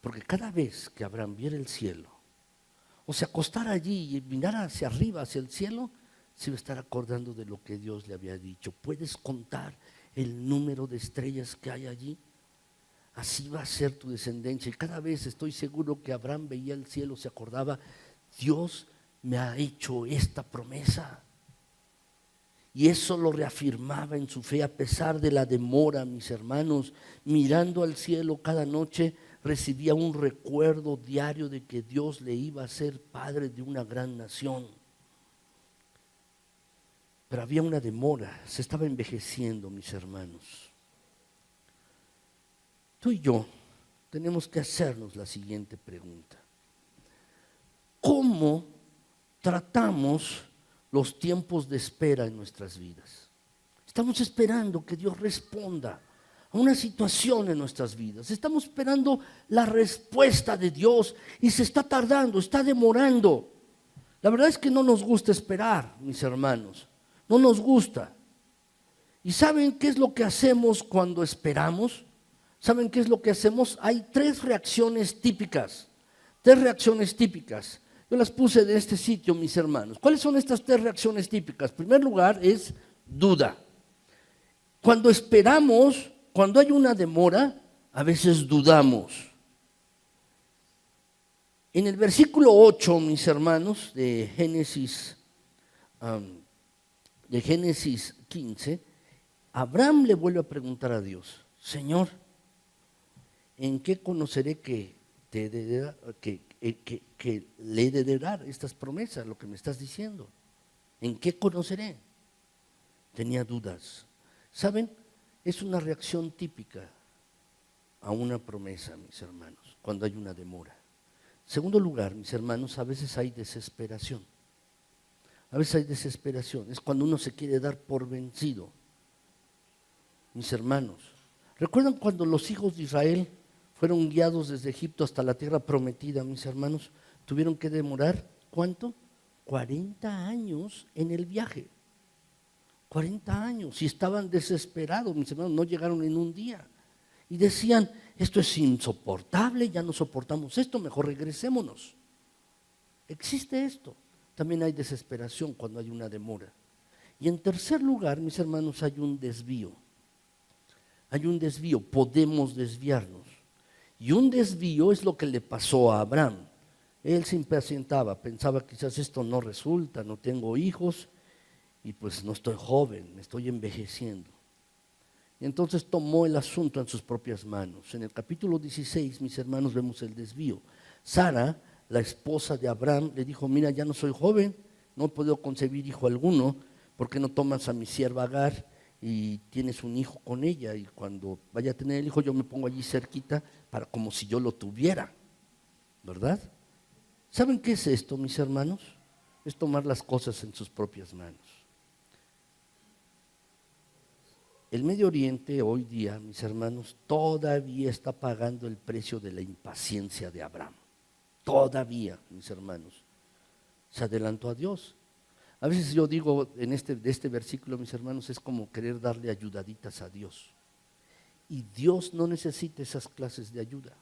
Porque cada vez que Abraham viera el cielo, o se acostara allí y mirara hacia arriba, hacia el cielo, se iba a estar acordando de lo que Dios le había dicho. ¿Puedes contar el número de estrellas que hay allí? Así va a ser tu descendencia. Y cada vez estoy seguro que Abraham veía el cielo, se acordaba, Dios me ha hecho esta promesa. Y eso lo reafirmaba en su fe a pesar de la demora, mis hermanos. Mirando al cielo cada noche, recibía un recuerdo diario de que Dios le iba a ser padre de una gran nación. Pero había una demora, se estaba envejeciendo, mis hermanos. Tú y yo tenemos que hacernos la siguiente pregunta. ¿Cómo tratamos los tiempos de espera en nuestras vidas? Estamos esperando que Dios responda a una situación en nuestras vidas. Estamos esperando la respuesta de Dios y se está tardando, está demorando. La verdad es que no nos gusta esperar, mis hermanos. No nos gusta. ¿Y saben qué es lo que hacemos cuando esperamos? ¿Saben qué es lo que hacemos? Hay tres reacciones típicas. Tres reacciones típicas. Yo las puse en este sitio, mis hermanos. ¿Cuáles son estas tres reacciones típicas? En primer lugar es duda. Cuando esperamos, cuando hay una demora, a veces dudamos. En el versículo 8, mis hermanos, de Génesis 15, Abraham le vuelve a preguntar a Dios, Señor, ¿en qué conoceré que le he de dar estas promesas, lo que me estás diciendo? ¿En qué conoceré? Tenía dudas. ¿Saben? Es una reacción típica a una promesa, mis hermanos, cuando hay una demora. En segundo lugar, mis hermanos, a veces hay desesperación. A veces hay desesperación. Es cuando uno se quiere dar por vencido. Mis hermanos, ¿recuerdan cuando los hijos de Israel fueron guiados desde Egipto hasta la tierra prometida, mis hermanos? Tuvieron que demorar, ¿cuánto? 40 años en el viaje. 40 años. Y estaban desesperados, mis hermanos, no llegaron en un día. Y decían, esto es insoportable, ya no soportamos esto, mejor regresémonos. Existe esto. También hay desesperación cuando hay una demora. Y en tercer lugar, mis hermanos, hay un desvío. Hay un desvío, podemos desviarnos. Y un desvío es lo que le pasó a Abraham. Él se impacientaba, pensaba quizás esto no resulta, no tengo hijos y pues no estoy joven, me estoy envejeciendo. Y entonces tomó el asunto en sus propias manos. En el capítulo 16, mis hermanos, vemos el desvío. Sara, la esposa de Abraham, le dijo, mira, ya no soy joven, no he podido concebir hijo alguno, ¿por qué no tomas a mi sierva Agar y tienes un hijo con ella? Y cuando vaya a tener el hijo yo me pongo allí cerquita para como si yo lo tuviera, ¿verdad? ¿Saben qué es esto, mis hermanos? Es tomar las cosas en sus propias manos. El Medio Oriente hoy día, mis hermanos, todavía está pagando el precio de la impaciencia de Abraham. Todavía, mis hermanos, se adelantó a Dios. A veces yo digo de este versículo, mis hermanos, es como querer darle ayudaditas a Dios. Y Dios no necesita esas clases de ayuda.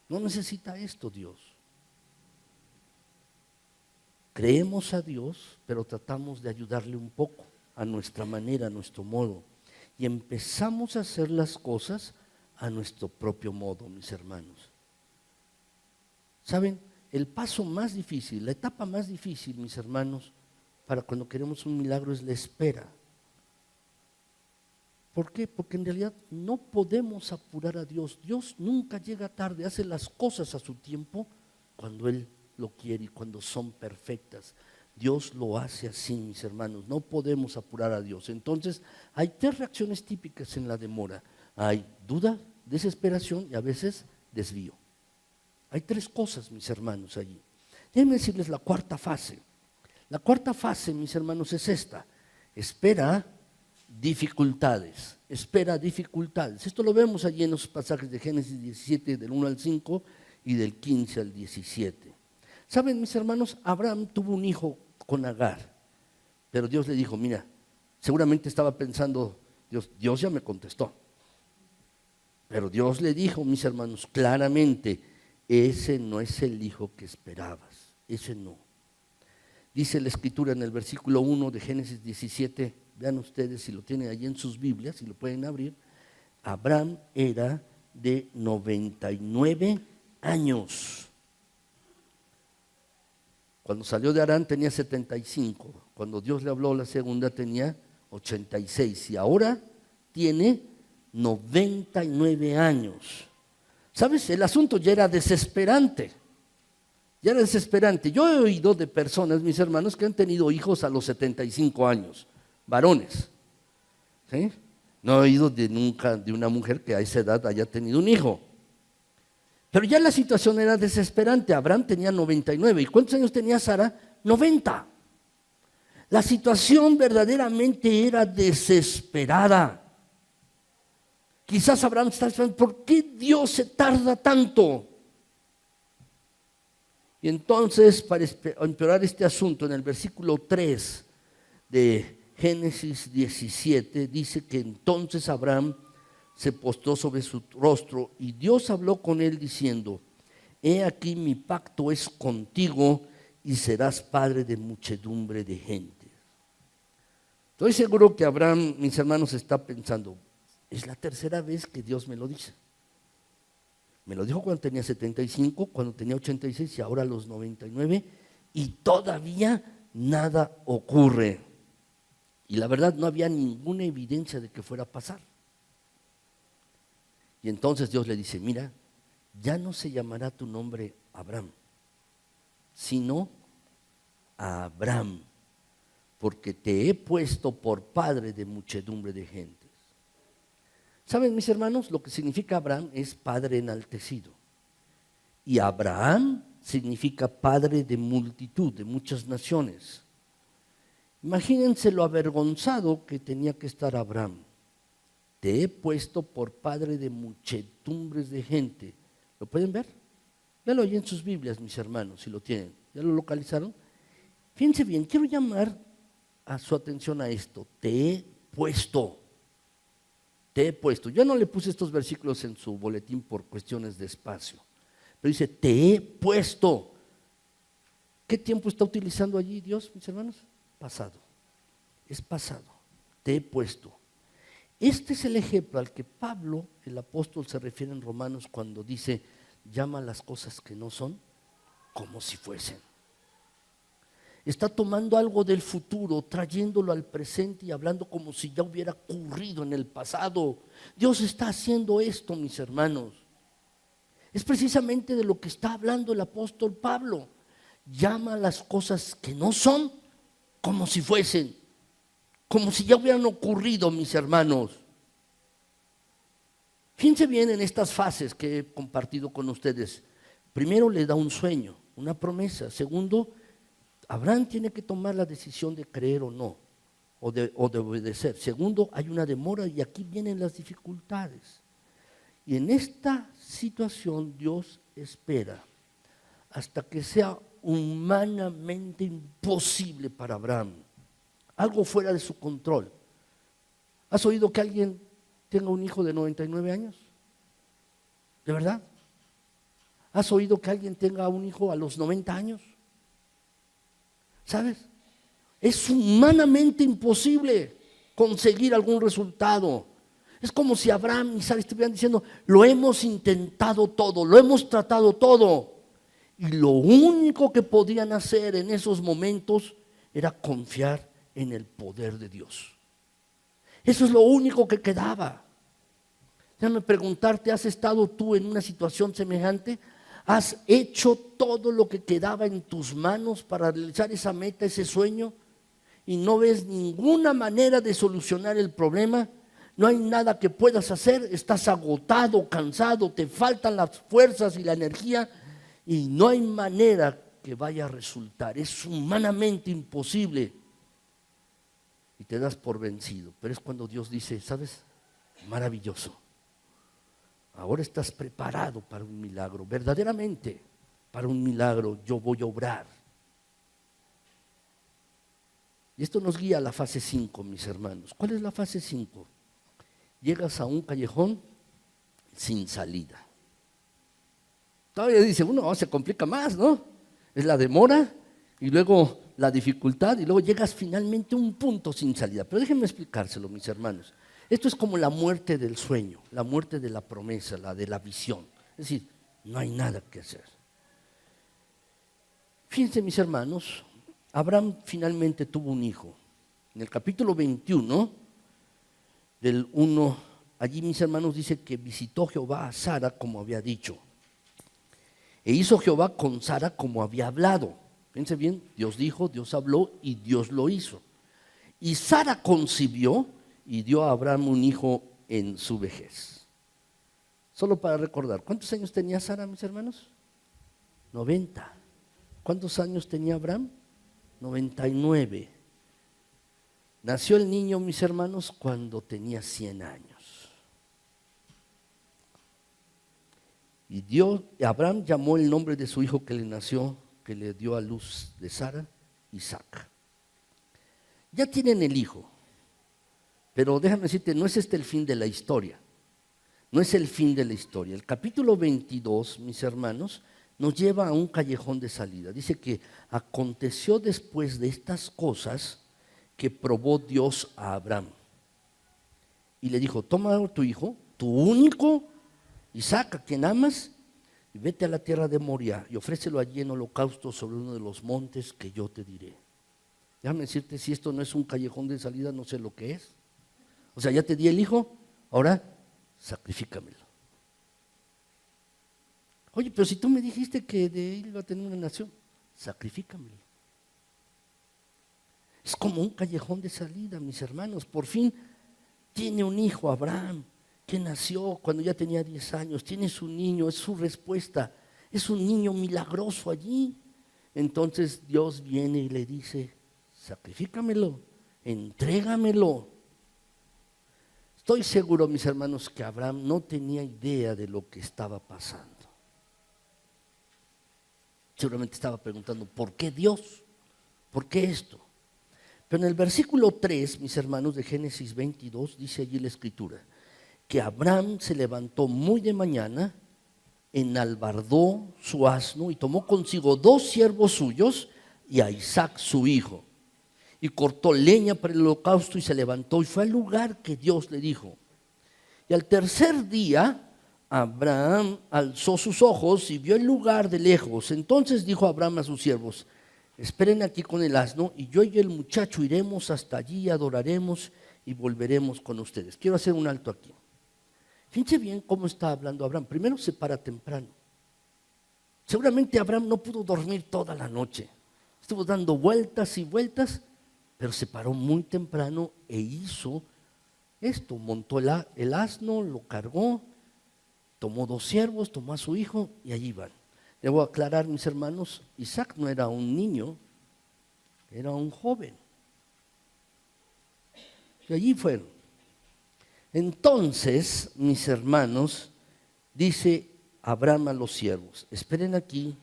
No necesita esto Dios. Creemos a Dios, pero tratamos de ayudarle un poco, a nuestra manera, a nuestro modo. Y empezamos a hacer las cosas a nuestro propio modo, mis hermanos. ¿Saben? El paso más difícil, la etapa más difícil, mis hermanos, para cuando queremos un milagro es la espera. ¿Por qué? Porque en realidad no podemos apurar a Dios. Dios nunca llega tarde, hace las cosas a su tiempo cuando Él lo quiere y cuando son perfectas. Dios lo hace así, mis hermanos. No podemos apurar a Dios. Entonces, hay tres reacciones típicas en la demora. Hay duda, desesperación y a veces desvío. Hay tres cosas, mis hermanos, allí. Déjenme decirles la cuarta fase. La cuarta fase, mis hermanos, es esta. Espera dificultades. Espera dificultades. Esto lo vemos allí en los pasajes de Génesis 17, del 1 al 5 y del 15 al 17. ¿Saben, mis hermanos? Abraham tuvo un hijo con Agar, pero Dios le dijo, mira, seguramente estaba pensando, Dios ya me contestó. Pero Dios le dijo, mis hermanos, claramente, ese no es el hijo que esperabas, ese no. Dice la Escritura en el versículo 1 de Génesis 17, vean ustedes si lo tienen allí en sus Biblias, si lo pueden abrir. Abraham era de 99 años. Cuando salió de Harán tenía 75, cuando Dios le habló la segunda tenía 86 y ahora tiene 99 años. ¿Sabes? El asunto ya era desesperante. Ya era desesperante. Yo he oído de personas, mis hermanos, que han tenido hijos a los 75 años, varones. ¿Sí? No he oído nunca de una mujer que a esa edad haya tenido un hijo. Pero ya la situación era desesperante. Abraham tenía 99. ¿Y cuántos años tenía Sara? 90. La situación verdaderamente era desesperada. Quizás Abraham está pensando, ¿por qué Dios se tarda tanto? Y entonces, para empeorar este asunto, en el versículo 3 de Génesis 17, dice que entonces Abraham se postró sobre su rostro y Dios habló con él diciendo, he aquí mi pacto es contigo y serás padre de muchedumbre de gente. Estoy seguro que Abraham, mis hermanos, está pensando, es la tercera vez que Dios me lo dice. Me lo dijo cuando tenía 75, cuando tenía 86 y ahora a los 99 y todavía nada ocurre. Y la verdad no había ninguna evidencia de que fuera a pasar. Y entonces Dios le dice, mira, ya no se llamará tu nombre Abraham, sino Abraham, porque te he puesto por padre de muchedumbre de gentes. ¿Saben, mis hermanos? Lo que significa Abraham es padre enaltecido. Y Abraham significa padre de multitud, de muchas naciones. Imagínense lo avergonzado que tenía que estar Abraham. Te he puesto por padre de muchedumbres de gente. ¿Lo pueden ver? Véanlo ahí en sus Biblias, mis hermanos, si lo tienen. ¿Ya lo localizaron? Fíjense bien, quiero llamar a su atención a esto. Te he puesto. Te he puesto. Yo no le puse estos versículos en su boletín por cuestiones de espacio. Pero dice, te he puesto. ¿Qué tiempo está utilizando allí Dios, mis hermanos? Pasado. Es pasado. Te he puesto. Este es el ejemplo al que Pablo, el apóstol, se refiere en Romanos cuando dice, llama las cosas que no son como si fuesen. Está tomando algo del futuro, trayéndolo al presente y hablando como si ya hubiera ocurrido en el pasado. Dios está haciendo esto, mis hermanos. Es precisamente de lo que está hablando el apóstol Pablo. Llama las cosas que no son como si fuesen. Como si ya hubieran ocurrido, mis hermanos. Fíjense bien en estas fases que he compartido con ustedes. Primero le da un sueño, una promesa. Segundo, Abraham tiene que tomar la decisión de creer o no, o de obedecer. Segundo, hay una demora y aquí vienen las dificultades. Y en esta situación Dios espera hasta que sea humanamente imposible para Abraham. Algo fuera de su control. ¿Has oído que alguien tenga un hijo de 99 años? ¿De verdad? ¿Has oído que alguien tenga un hijo a los 90 años? ¿Sabes? Es humanamente imposible conseguir algún resultado. Es como si Abraham y Sara estuvieran diciendo, lo hemos intentado todo, lo hemos tratado todo. Y lo único que podían hacer en esos momentos era confiar en el poder de Dios. Eso es lo único que quedaba. Déjame preguntarte, ¿has estado tú en una situación semejante? ¿Has hecho todo lo que quedaba en tus manos para realizar esa meta, ese sueño? Y no ves ninguna manera de solucionar el problema. No hay nada que puedas hacer. Estás agotado, cansado, te faltan las fuerzas y la energía y no hay manera que vaya a resultar. Es humanamente imposible. Y te das por vencido. Pero es cuando Dios dice, ¿sabes? Maravilloso. Ahora estás preparado para un milagro, verdaderamente para un milagro yo voy a obrar. Y esto nos guía a la fase 5, mis hermanos. ¿Cuál es la fase 5? Llegas a un callejón, sin salida. Todavía dice uno, se complica más, ¿no? Es la demora y luego la dificultad y luego llegas finalmente a un punto sin salida. Pero déjenme explicárselo, mis hermanos. Esto es como la muerte del sueño, la muerte de la promesa, la de la visión. Es decir, no hay nada que hacer. Fíjense, mis hermanos, Abraham finalmente tuvo un hijo. En el capítulo 21, del 1, allí, mis hermanos, dice que visitó Jehová a Sara como había dicho. E hizo Jehová con Sara como había hablado. Fíjense bien, Dios dijo, Dios habló y Dios lo hizo. Y Sara concibió y dio a Abraham un hijo en su vejez. Solo para recordar, ¿cuántos años tenía Sara, mis hermanos? 90. ¿Cuántos años tenía Abraham? 99. Nació el niño, mis hermanos, cuando tenía 100 años. Y Abraham llamó el nombre de su hijo que le nació, que le dio a luz de Sara, Isaac. Ya tienen el hijo, pero déjame decirte, no es este el fin de la historia. No es el fin de la historia. El capítulo 22, mis hermanos, nos lleva a un callejón de salida. Dice que aconteció después de estas cosas que probó Dios a Abraham. Y le dijo, toma tu hijo, tu único, Isaac, a quien amas, y vete a la tierra de Moria y ofrécelo allí en holocausto sobre uno de los montes que yo te diré. Déjame decirte, si esto no es un callejón de salida, no sé lo que es. O sea, ya te di el hijo, ahora sacrifícamelo. Oye, pero si tú me dijiste que de él iba a tener una nación, sacrifícamelo. Es como un callejón de salida, mis hermanos. Por fin tiene un hijo, Abraham, que nació cuando ya tenía 10 años. Tiene su niño, es su respuesta. Es un niño milagroso allí. Entonces Dios viene y le dice, sacrifícamelo, entrégamelo. Estoy seguro, mis hermanos, que Abraham no tenía idea de lo que estaba pasando. Seguramente estaba preguntando, ¿por qué Dios? ¿Por qué esto? Pero en el versículo 3, mis hermanos, de Génesis 22, dice allí la escritura, que Abraham se levantó muy de mañana, enalbardó su asno y tomó consigo 2 siervos suyos y a Isaac su hijo. Y cortó leña para el holocausto y se levantó y fue al lugar que Dios le dijo. Y al tercer día, Abraham alzó sus ojos y vio el lugar de lejos. Entonces dijo Abraham a sus siervos, esperen aquí con el asno y yo y el muchacho iremos hasta allí, adoraremos y volveremos con ustedes. Quiero hacer un alto aquí. Fíjense bien cómo está hablando Abraham. Primero se para temprano. Seguramente Abraham no pudo dormir toda la noche. Estuvo dando vueltas y vueltas, pero se paró muy temprano e hizo esto. Montó el asno, lo cargó, tomó 2 siervos, tomó a su hijo y allí van. Debo aclarar, mis hermanos, Isaac no era un niño, era un joven. Y allí fueron. Entonces, mis hermanos, dice Abraham a los siervos, esperen aquí,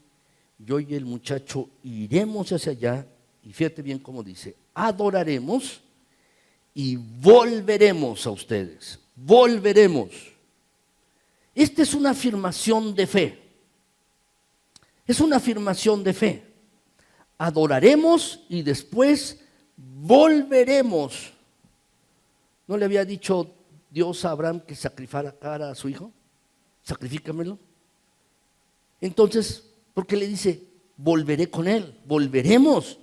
yo y el muchacho iremos hacia allá, y fíjate bien cómo dice, adoraremos y volveremos a ustedes, volveremos. Esta es una afirmación de fe. Es una afirmación de fe. Adoraremos y después volveremos. ¿No le había dicho Dios a Abraham que sacrificara a su hijo? Sacrifícamelo. Entonces, ¿por qué le dice, volveré con él? Volveremos.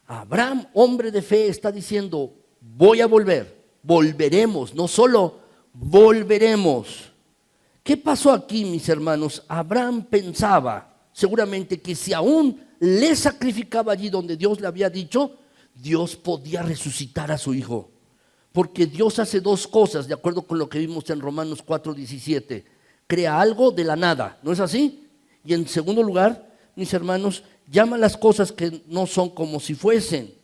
Abraham, hombre de fe, está diciendo, voy a volver, volveremos, no solo volveremos. ¿Qué pasó aquí, mis hermanos? Abraham pensaba seguramente que si aún le sacrificaba allí donde Dios le había dicho, Dios podía resucitar a su hijo. Porque Dios hace 2 cosas, de acuerdo con lo que vimos en Romanos 4:17. Crea algo de la nada, ¿no es así? Y en segundo lugar, mis hermanos, llama las cosas que no son como si fuesen.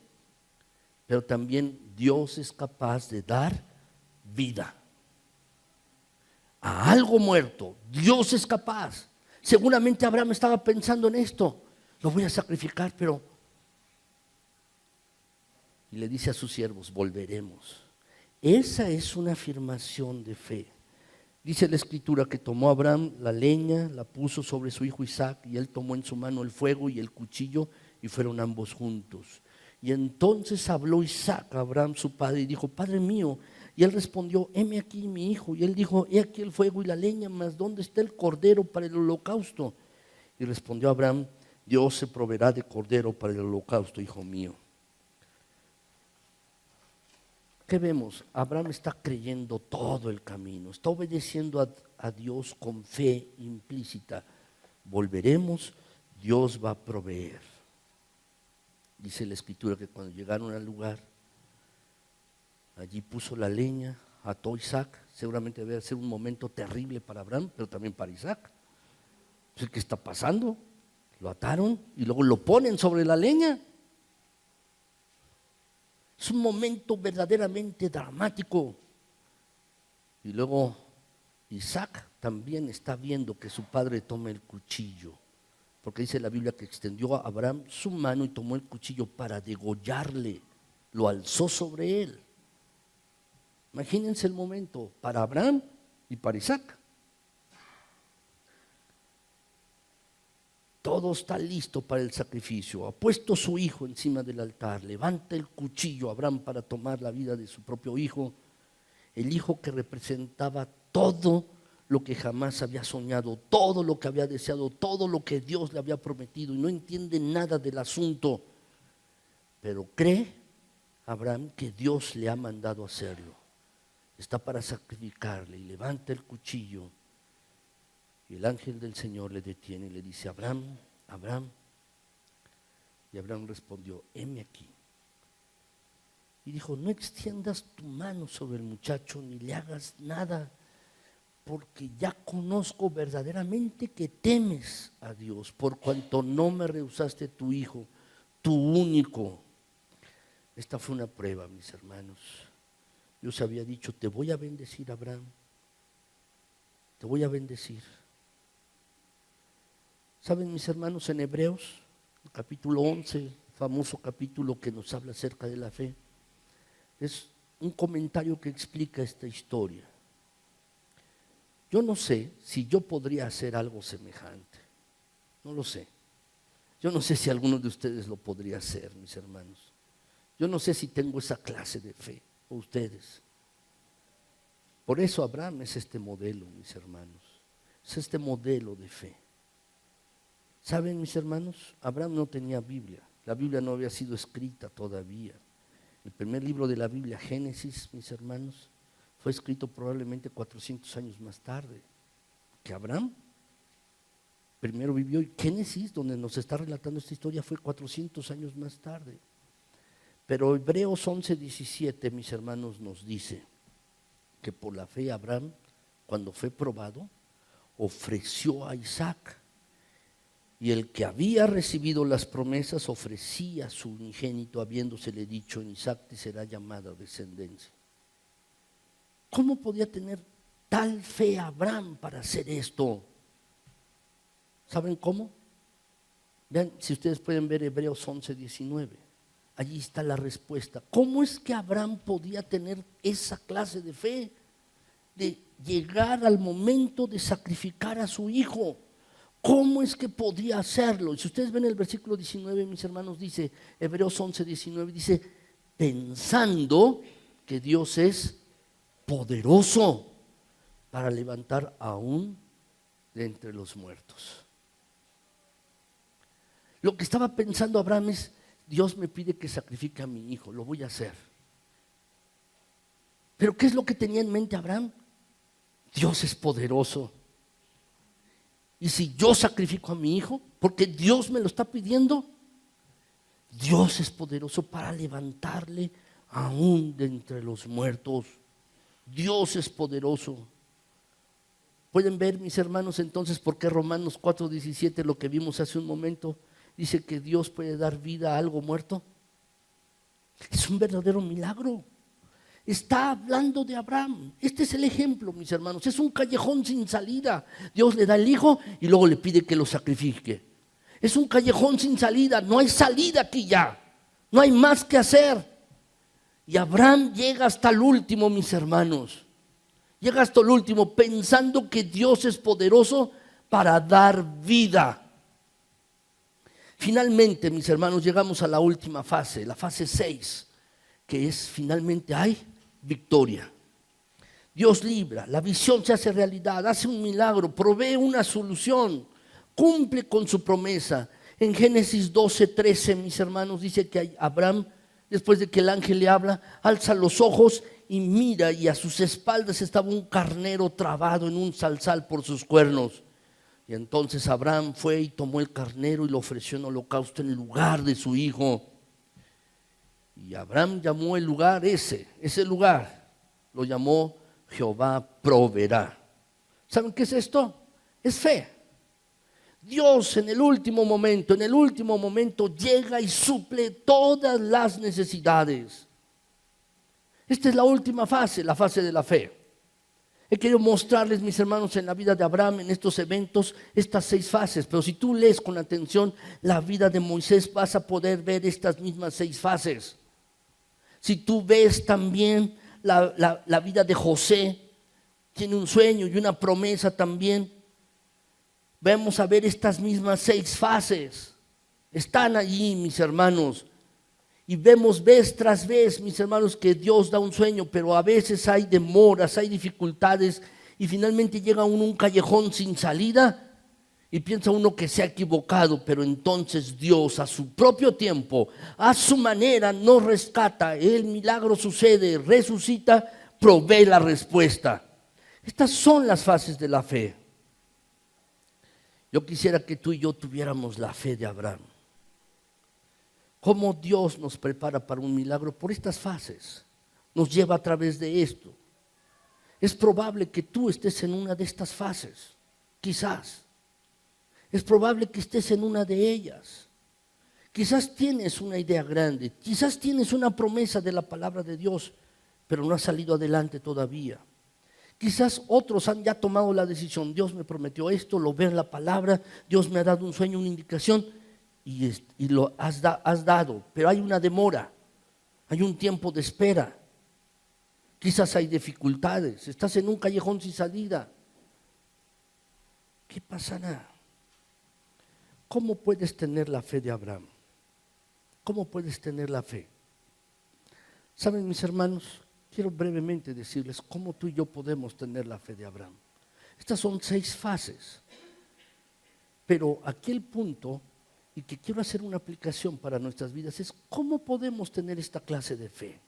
Pero también Dios es capaz de dar vida a algo muerto. Dios es capaz. Seguramente Abraham estaba pensando en esto. Lo voy a sacrificar, pero... Y le dice a sus siervos, volveremos. Esa es una afirmación de fe. Dice la Escritura que tomó Abraham la leña, la puso sobre su hijo Isaac, y él tomó en su mano el fuego y el cuchillo, y fueron ambos juntos. Y entonces habló Isaac a Abraham su padre y dijo: Padre mío. Y él respondió: heme aquí mi hijo. Y él dijo: he aquí el fuego y la leña, mas ¿dónde está el cordero para el holocausto? Y respondió Abraham: Dios se proveerá de cordero para el holocausto, hijo mío. ¿Qué vemos? Abraham está creyendo todo el camino, está obedeciendo a Dios con fe implícita. Volveremos, Dios va a proveer. Dice la Escritura que cuando llegaron al lugar, allí puso la leña, ató a Isaac. Seguramente debe ser un momento terrible para Abraham, pero también para Isaac. ¿Qué está pasando? Lo ataron y luego lo ponen sobre la leña. Es un momento verdaderamente dramático. Y luego Isaac también está viendo que su padre toma el cuchillo, porque dice la Biblia que extendió a Abraham su mano y tomó el cuchillo para degollarle, lo alzó sobre él. Imagínense el momento para Abraham y para Isaac. Todo está listo para el sacrificio. Ha puesto su hijo encima del altar. Levanta el cuchillo Abraham para tomar la vida de su propio hijo. El hijo que representaba todo lo que jamás había soñado, todo lo que había deseado, todo lo que Dios le había prometido. Y no entiende nada del asunto. Pero cree Abraham que Dios le ha mandado hacerlo. Está para sacrificarle y levanta el cuchillo. Y el ángel del Señor le detiene y le dice: Abraham, Abraham. Y Abraham respondió: heme aquí. Y dijo: no extiendas tu mano sobre el muchacho ni le hagas nada, porque ya conozco verdaderamente que temes a Dios, por cuanto no me rehusaste tu hijo, tu único. Esta fue una prueba, mis hermanos. Dios había dicho: te voy a bendecir, Abraham, te voy a bendecir. ¿Saben, mis hermanos, en Hebreos, el capítulo 11, famoso capítulo que nos habla acerca de la fe, es un comentario que explica esta historia? Yo no sé si yo podría hacer algo semejante, no lo sé. Yo no sé si alguno de ustedes lo podría hacer, mis hermanos. Yo no sé si tengo esa clase de fe, o ustedes. Por eso Abraham es este modelo, mis hermanos, es este modelo de fe. ¿Saben, mis hermanos? Abraham no tenía Biblia. La Biblia no había sido escrita todavía. El primer libro de la Biblia, Génesis, mis hermanos, fue escrito probablemente 400 años más tarde que Abraham. Primero vivió, y Génesis, donde nos está relatando esta historia, fue 400 años más tarde. Pero Hebreos 11:17, mis hermanos, nos dice que por la fe Abraham, cuando fue probado, ofreció a Isaac. Y el que había recibido las promesas ofrecía a su unigénito, habiéndosele dicho: en Isaac te será llamada descendencia. ¿Cómo podía tener tal fe Abraham para hacer esto? ¿Saben cómo? Vean, si ustedes pueden ver Hebreos 11:19, allí está la respuesta. ¿Cómo es que Abraham podía tener esa clase de fe? De llegar al momento de sacrificar a su hijo. ¿Cómo es que podía hacerlo? Y si ustedes ven el versículo 19, mis hermanos, dice, Hebreos 11:19, dice: pensando que Dios es poderoso para levantar aún de entre los muertos. Lo que estaba pensando Abraham es: Dios me pide que sacrifique a mi hijo, lo voy a hacer. Pero ¿qué es lo que tenía en mente Abraham? Dios es poderoso. Y si yo sacrifico a mi hijo, porque Dios me lo está pidiendo, Dios es poderoso para levantarle aún de entre los muertos. Dios es poderoso. Pueden ver, mis hermanos, entonces por qué Romanos 4:17, lo que vimos hace un momento, dice que Dios puede dar vida a algo muerto. Es un verdadero milagro. Está hablando de Abraham. Este es el ejemplo, mis hermanos. Es un callejón sin salida. Dios le da el hijo y luego le pide que lo sacrifique. Es un callejón sin salida. No hay salida aquí ya. No hay más que hacer. Y Abraham llega hasta el último, mis hermanos. Llega hasta el último pensando que Dios es poderoso para dar vida. Finalmente, mis hermanos, llegamos a la última fase, la fase 6, que es finalmente hay victoria. Dios libra, la visión se hace realidad, hace un milagro, provee una solución, cumple con su promesa. En Génesis 12:13, mis hermanos, dice que Abraham, después de que el ángel le habla, alza los ojos y mira, y a sus espaldas estaba un carnero trabado en un zarzal por sus cuernos. Y entonces Abraham fue y tomó el carnero y lo ofreció en holocausto en lugar de su hijo. Y Abraham llamó el lugar ese lugar, lo llamó Jehová proveerá. ¿Saben qué es esto? Es fe. Dios en el último momento llega y suple todas las necesidades. Esta es la última fase, la fase de la fe. He querido mostrarles, mis hermanos, en la vida de Abraham, en estos eventos, estas 6 fases. Pero si tú lees con atención la vida de Moisés, vas a poder ver estas mismas 6 fases. Si tú ves también la vida de José, tiene un sueño y una promesa también. Vamos a ver estas mismas 6 fases. Están allí, mis hermanos. Y vemos vez tras vez, mis hermanos, que Dios da un sueño, pero a veces hay demoras, hay dificultades y finalmente llega uno a un callejón sin salida y piensa uno que se ha equivocado, pero entonces Dios a su propio tiempo, a su manera, nos rescata, el milagro sucede, resucita, provee la respuesta. Estas son las fases de la fe. Yo quisiera que tú y yo tuviéramos la fe de Abraham. Cómo Dios nos prepara para un milagro por estas fases, nos lleva a través de esto. Es probable que tú estés en una de estas fases, quizás. Es probable que estés en una de ellas. Quizás tienes una idea grande, quizás tienes una promesa de la palabra de Dios, pero no has salido adelante todavía. Quizás otros han ya tomado la decisión, Dios me prometió esto, lo veo en la palabra, Dios me ha dado un sueño, una indicación, y lo has dado, pero hay una demora, hay un tiempo de espera. Quizás hay dificultades, estás en un callejón sin salida. ¿Qué pasará? ¿Cómo puedes tener la fe de Abraham? ¿Cómo puedes tener la fe? ¿Saben, mis hermanos? Quiero brevemente decirles cómo tú y yo podemos tener la fe de Abraham. Estas son 6 fases, pero aquí el punto, y que quiero hacer una aplicación para nuestras vidas, es cómo podemos tener esta clase de fe.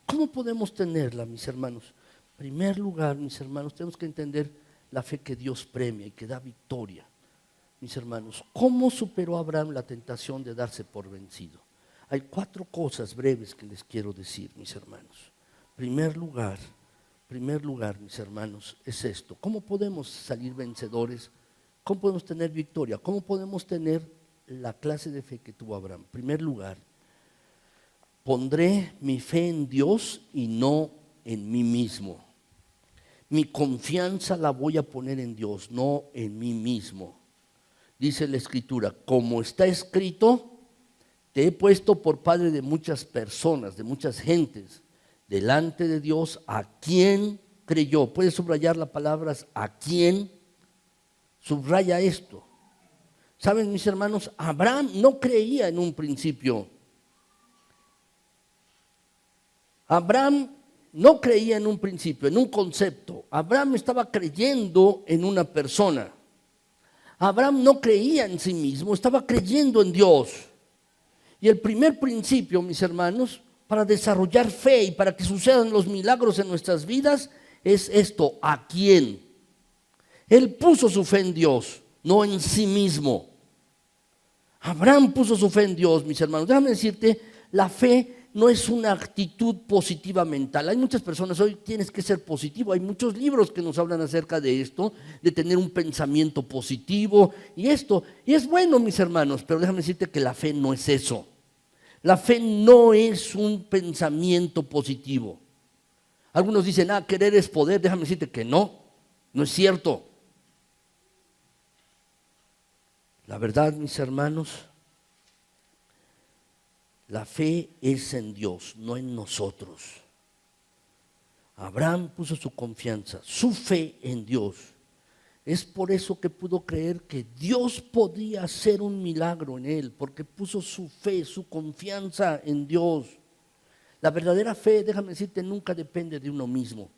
¿Cómo podemos tenerla, mis hermanos? En primer lugar, mis hermanos, tenemos que entender la fe que Dios premia y que da victoria. Mis hermanos, ¿cómo superó Abraham la tentación de darse por vencido? Hay 4 cosas breves que les quiero decir, mis hermanos. Primer lugar, mis hermanos, es esto. ¿Cómo podemos salir vencedores? ¿Cómo podemos tener victoria? ¿Cómo podemos tener la clase de fe que tuvo Abraham? En primer lugar, pondré mi fe en Dios y no en mí mismo. Mi confianza la voy a poner en Dios, no en mí mismo. Dice la Escritura, como está escrito, te he puesto por padre de muchas personas, de muchas gentes, delante de Dios, a quien creyó. Puedes subrayar las palabras a quien, subraya esto. Saben, mis hermanos, Abraham no creía en un principio. Abraham no creía en un principio, en un concepto. Abraham estaba creyendo en una persona. Abraham no creía en sí mismo, estaba creyendo en Dios. Y el primer principio, mis hermanos, para desarrollar fe y para que sucedan los milagros en nuestras vidas, es esto: ¿a quién? Él puso su fe en Dios, no en sí mismo. Abraham puso su fe en Dios, mis hermanos. Déjame decirte, la fe no es una actitud positiva mental. Hay muchas personas, hoy tienes que ser positivo. Hay muchos libros que nos hablan acerca de esto, de tener un pensamiento positivo y esto. Y es bueno, mis hermanos, pero déjame decirte que la fe no es eso. La fe no es un pensamiento positivo. Algunos dicen, querer es poder. Déjame decirte que no es cierto. La verdad, mis hermanos, la fe es en Dios, no en nosotros. Abraham puso su confianza, su fe en Dios. Es por eso que pudo creer que Dios podía hacer un milagro en él, porque puso su fe, su confianza en Dios. La verdadera fe, déjame decirte, nunca depende de uno mismo,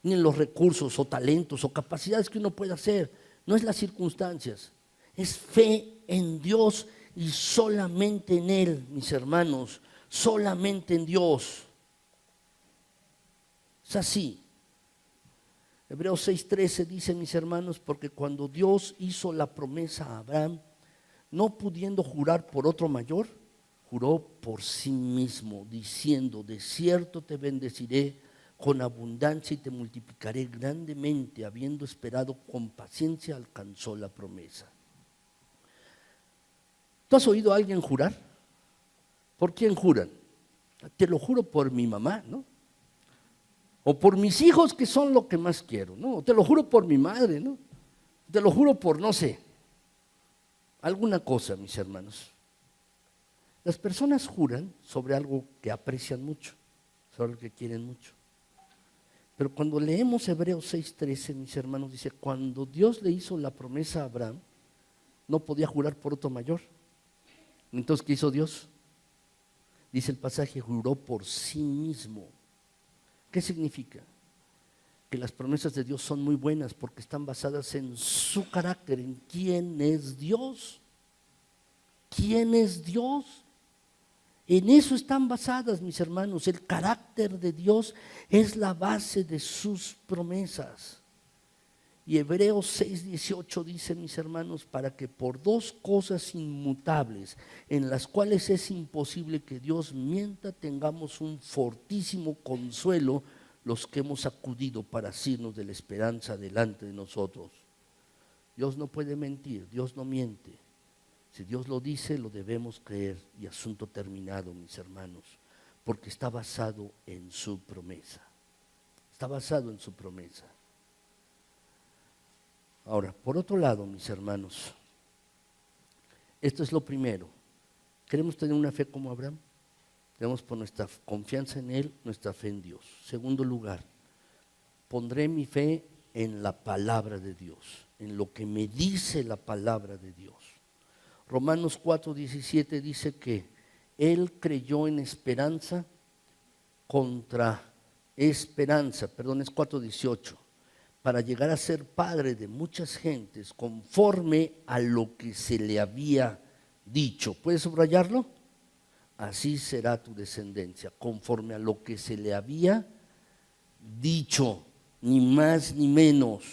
ni en los recursos o talentos o capacidades que uno pueda hacer. No es las circunstancias, es fe en Dios y solamente en Él, mis hermanos, solamente en Dios. Es así. Hebreos 6:13 dice, mis hermanos, porque cuando Dios hizo la promesa a Abraham, no pudiendo jurar por otro mayor, juró por sí mismo, diciendo, de cierto te bendeciré con abundancia y te multiplicaré grandemente. Habiendo esperado con paciencia, alcanzó la promesa. ¿Tú has oído a alguien jurar? ¿Por quién juran? Te lo juro por mi mamá, ¿no? O por mis hijos, que son lo que más quiero, ¿no? Te lo juro por mi madre, ¿no? Te lo juro por, no sé, alguna cosa, mis hermanos. Las personas juran sobre algo que aprecian mucho, sobre algo que quieren mucho. Pero cuando leemos Hebreos 6:13, mis hermanos, dice, cuando Dios le hizo la promesa a Abraham, no podía jurar por otro mayor. Entonces, ¿qué hizo Dios? Dice el pasaje, juró por sí mismo. ¿Qué significa? Que las promesas de Dios son muy buenas porque están basadas en su carácter, en quién es Dios. ¿Quién es Dios? En eso están basadas, mis hermanos. El carácter de Dios es la base de sus promesas. Y Hebreos 6:18 dice, mis hermanos, para que por dos cosas inmutables, en las cuales es imposible que Dios mienta, tengamos un fortísimo consuelo los que hemos acudido para asirnos de la esperanza delante de nosotros. Dios no puede mentir, Dios no miente. Si Dios lo dice, lo debemos creer, y asunto terminado, mis hermanos, porque está basado en su promesa. Está basado en su promesa. Ahora, por otro lado, mis hermanos, esto es lo primero. ¿Queremos tener una fe como Abraham? Debemos poner nuestra confianza en Él, nuestra fe en Dios. Segundo lugar, pondré mi fe en la palabra de Dios, en lo que me dice la palabra de Dios. Romanos 4:17 dice que Él creyó en esperanza contra esperanza, perdón, es 4:18. Para llegar a ser padre de muchas gentes conforme a lo que se le había dicho. ¿Puedes subrayarlo? Así será tu descendencia, conforme a lo que se le había dicho, ni más ni menos,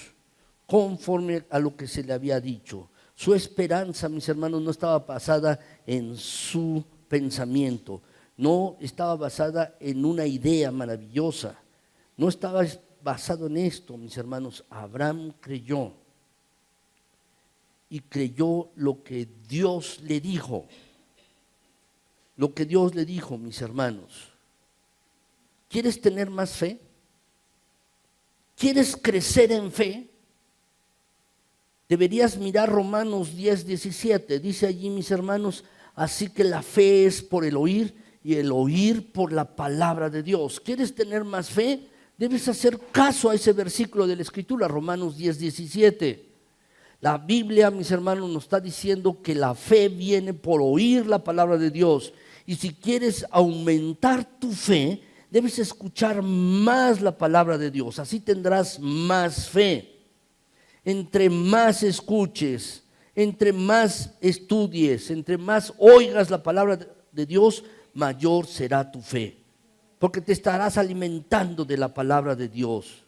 conforme a lo que se le había dicho. Su esperanza, mis hermanos, no estaba basada en su pensamiento, no estaba basada en una idea maravillosa, no estaba basado en esto, mis hermanos. Abraham creyó y creyó lo que Dios le dijo. Lo que Dios le dijo, mis hermanos. ¿Quieres tener más fe? ¿Quieres crecer en fe? Deberías mirar Romanos 10:17. Dice allí, mis hermanos, así que la fe es por el oír y el oír por la palabra de Dios. ¿Quieres tener más fe? Debes hacer caso a ese versículo de la Escritura, Romanos 10:17. La Biblia, mis hermanos, nos está diciendo que la fe viene por oír la palabra de Dios. Y si quieres aumentar tu fe, debes escuchar más la palabra de Dios. Así tendrás más fe. Entre más escuches, entre más estudies, entre más oigas la palabra de Dios, mayor será tu fe. Porque te estarás alimentando de la palabra de Dios.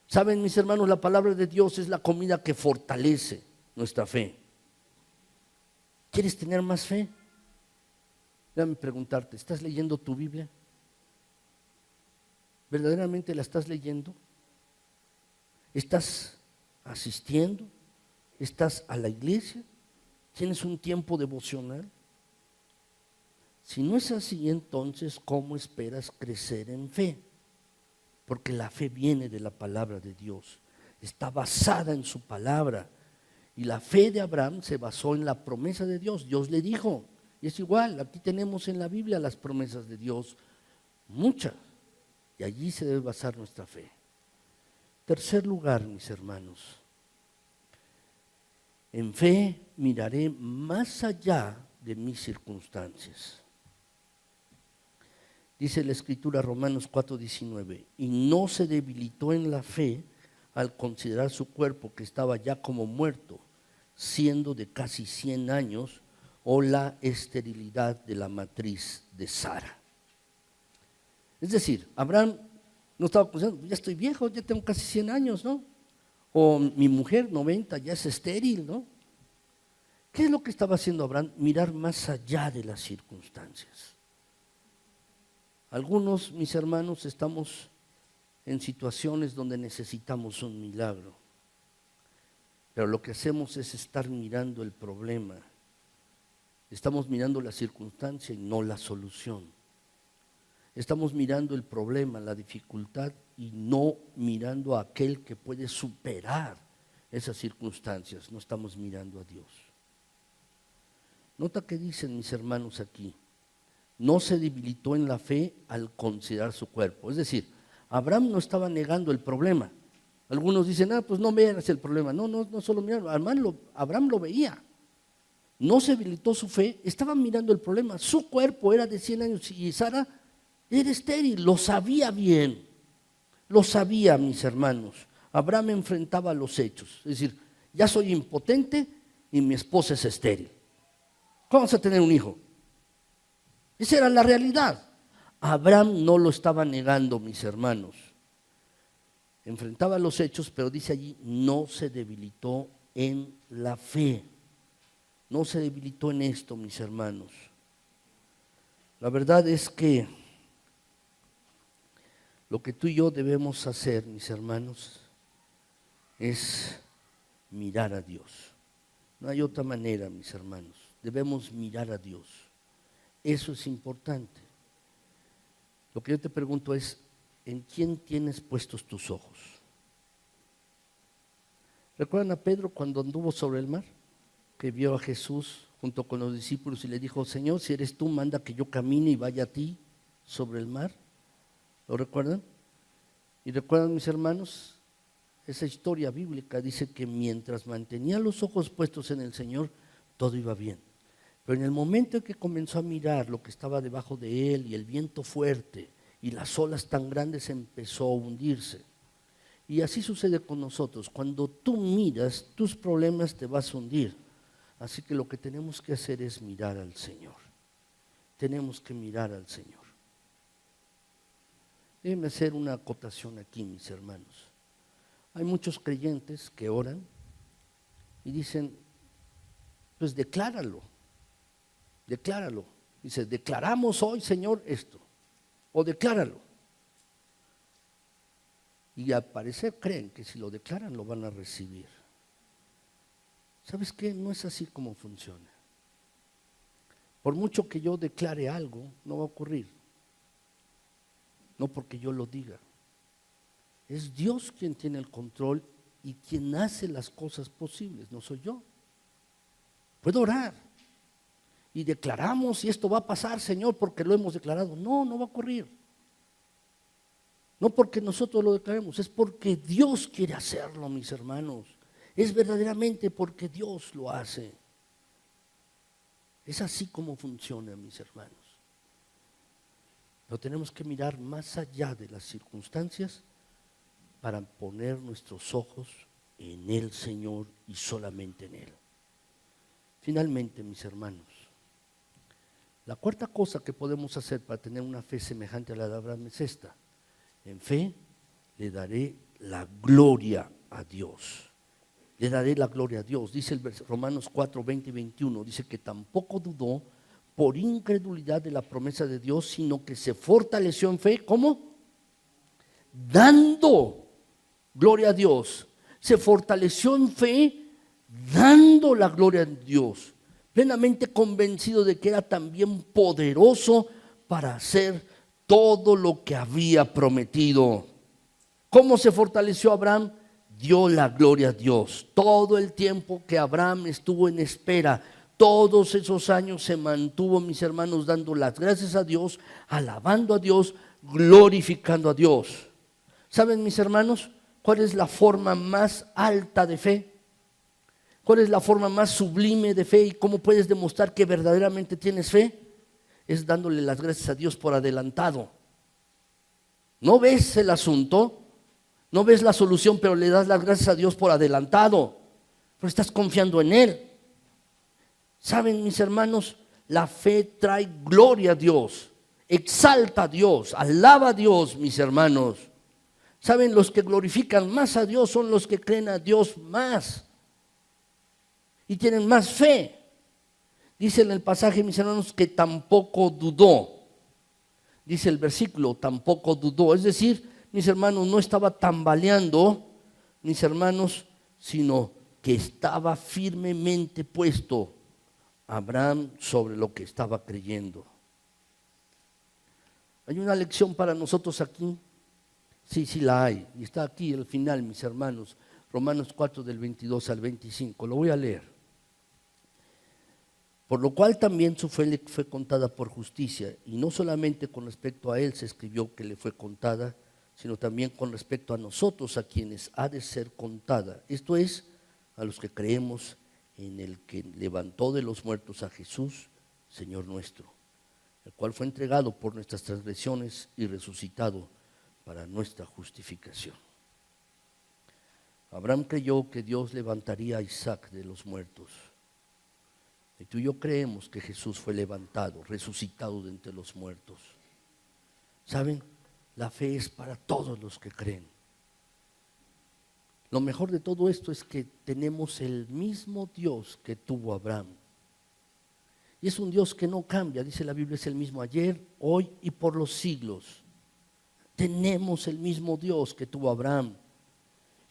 Saben, mis hermanos, la palabra de Dios es la comida que fortalece nuestra fe. ¿Quieres tener más fe? Déjame preguntarte, ¿estás leyendo tu Biblia? ¿Verdaderamente la estás leyendo? ¿Estás asistiendo? ¿Estás a la iglesia? ¿Tienes un tiempo devocional? Si no es así, entonces, ¿cómo esperas crecer en fe? Porque la fe viene de la palabra de Dios, está basada en su palabra. Y la fe de Abraham se basó en la promesa de Dios. Dios le dijo, y es igual, aquí tenemos en la Biblia las promesas de Dios, muchas. Y allí se debe basar nuestra fe. Tercer lugar, mis hermanos, en fe miraré más allá de mis circunstancias. Dice la Escritura, Romanos 4:19, y no se debilitó en la fe al considerar su cuerpo que estaba ya como muerto, siendo de casi 100 años, o la esterilidad de la matriz de Sara. Es decir, Abraham no estaba pensando, ya estoy viejo, ya tengo casi 100 años, ¿no? O mi mujer, 90, ya es estéril, ¿no? ¿Qué es lo que estaba haciendo Abraham? Mirar más allá de las circunstancias. Algunos, mis hermanos, estamos en situaciones donde necesitamos un milagro, pero lo que hacemos es estar mirando el problema. Estamos mirando la circunstancia y no la solución. Estamos mirando el problema, la dificultad y no mirando a aquel que puede superar esas circunstancias. No estamos mirando a Dios. Nota que dicen mis hermanos aquí, no se debilitó en la fe al considerar su cuerpo. Es decir, Abraham no estaba negando el problema. Algunos dicen, pues no veas el problema. No solo mirar, Abraham lo veía. No se debilitó su fe, estaba mirando el problema. Su cuerpo era de 100 años y Sara era estéril, lo sabía bien. Lo sabía, mis hermanos. Abraham enfrentaba los hechos. Es decir, ya soy impotente y mi esposa es estéril. ¿Cómo vamos a tener un hijo? Esa era la realidad. Abraham no lo estaba negando, mis hermanos. Enfrentaba los hechos, pero dice allí, no se debilitó en la fe. No se debilitó en esto, mis hermanos. La verdad es que lo que tú y yo debemos hacer, mis hermanos, es mirar a Dios. No hay otra manera, mis hermanos. Debemos mirar a Dios. Eso es importante. Lo que yo te pregunto es, ¿en quién tienes puestos tus ojos? ¿Recuerdan a Pedro cuando anduvo sobre el mar? Que vio a Jesús junto con los discípulos y le dijo, Señor, si eres tú, manda que yo camine y vaya a ti sobre el mar. ¿Lo recuerdan? Y recuerdan, mis hermanos, esa historia bíblica dice que mientras mantenía los ojos puestos en el Señor, todo iba bien. Pero en el momento en que comenzó a mirar lo que estaba debajo de él y el viento fuerte y las olas tan grandes, empezó a hundirse. Y así sucede con nosotros. Cuando tú miras, tus problemas te vas a hundir. Así que lo que tenemos que hacer es mirar al Señor. Tenemos que mirar al Señor. Déjenme hacer una acotación aquí, mis hermanos. Hay muchos creyentes que oran y dicen, pues decláralo. Decláralo. Dice, declaramos hoy, Señor, esto. O decláralo. Y al parecer creen que si lo declaran lo van a recibir. ¿Sabes qué? No es así como funciona. Por mucho que yo declare algo, no va a ocurrir. No porque yo lo diga. Es Dios quien tiene el control y quien hace las cosas posibles, no soy yo. Puedo orar y declaramos y esto va a pasar, Señor, porque lo hemos declarado. No, no va a ocurrir. No porque nosotros lo declaremos, es porque Dios quiere hacerlo, mis hermanos. Es verdaderamente porque Dios lo hace. Es así como funciona, mis hermanos. Pero tenemos que mirar más allá de las circunstancias para poner nuestros ojos en el Señor y solamente en Él. Finalmente, mis hermanos, la cuarta cosa que podemos hacer para tener una fe semejante a la de Abraham es esta. En fe le daré la gloria a Dios. Le daré la gloria a Dios. Dice el Romanos 4, 20 y 21, dice que tampoco dudó por incredulidad de la promesa de Dios, sino que se fortaleció en fe. ¿Cómo? Dando gloria a Dios. Se fortaleció en fe, dando la gloria a Dios, plenamente convencido de que era también poderoso para hacer todo lo que había prometido. ¿Cómo se fortaleció Abraham? Dio la gloria a Dios. Todo el tiempo que Abraham estuvo en espera, todos esos años se mantuvo, mis hermanos, dando las gracias a Dios, alabando a Dios, glorificando a Dios. ¿Saben, mis hermanos, cuál es la forma más alta de fe? ¿Cuál es la forma más sublime de fe y cómo puedes demostrar que verdaderamente tienes fe? Es dándole las gracias a Dios por adelantado. No ves el asunto, no ves la solución, pero le das las gracias a Dios por adelantado, pero estás confiando en Él. ¿Saben, mis hermanos? La fe trae gloria a Dios, exalta a Dios, alaba a Dios, mis hermanos. ¿Saben? Los que glorifican más a Dios son los que creen a Dios más y tienen más fe. Dice en el pasaje, mis hermanos, que tampoco dudó. Dice el versículo, tampoco dudó. Es decir, mis hermanos, no estaba tambaleando, mis hermanos, sino que estaba firmemente puesto Abraham sobre lo que estaba creyendo. ¿Hay una lección para nosotros aquí? Sí la hay. Y está aquí al final, mis hermanos. Romanos 4 del 22 al 25. Lo voy a leer. Por lo cual también su fe le fue contada por justicia, y no solamente con respecto a él se escribió que le fue contada, sino también con respecto a nosotros, a quienes ha de ser contada. Esto es, a los que creemos en el que levantó de los muertos a Jesús, Señor nuestro, el cual fue entregado por nuestras transgresiones y resucitado para nuestra justificación. Abraham creyó que Dios levantaría a Isaac de los muertos. Y tú y yo creemos que Jesús fue levantado, resucitado de entre los muertos. ¿Saben? La fe es para todos los que creen. Lo mejor de todo esto es que tenemos el mismo Dios que tuvo Abraham. Y es un Dios que no cambia, dice la Biblia, es el mismo ayer, hoy y por los siglos. Tenemos el mismo Dios que tuvo Abraham.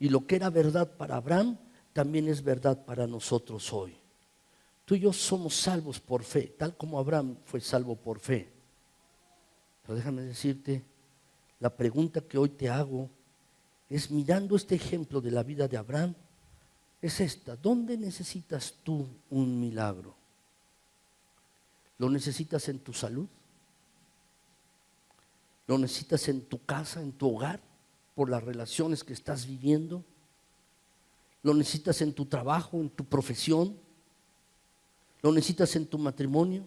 Y lo que era verdad para Abraham, también es verdad para nosotros hoy. Tú y yo somos salvos por fe, tal como Abraham fue salvo por fe. Pero déjame decirte, la pregunta que hoy te hago es, mirando este ejemplo de la vida de Abraham, es esta: ¿dónde necesitas tú un milagro? ¿Lo necesitas en tu salud? ¿Lo necesitas en tu casa, en tu hogar, por las relaciones que estás viviendo? ¿Lo necesitas en tu trabajo, en tu profesión? ¿Lo necesitas en tu matrimonio?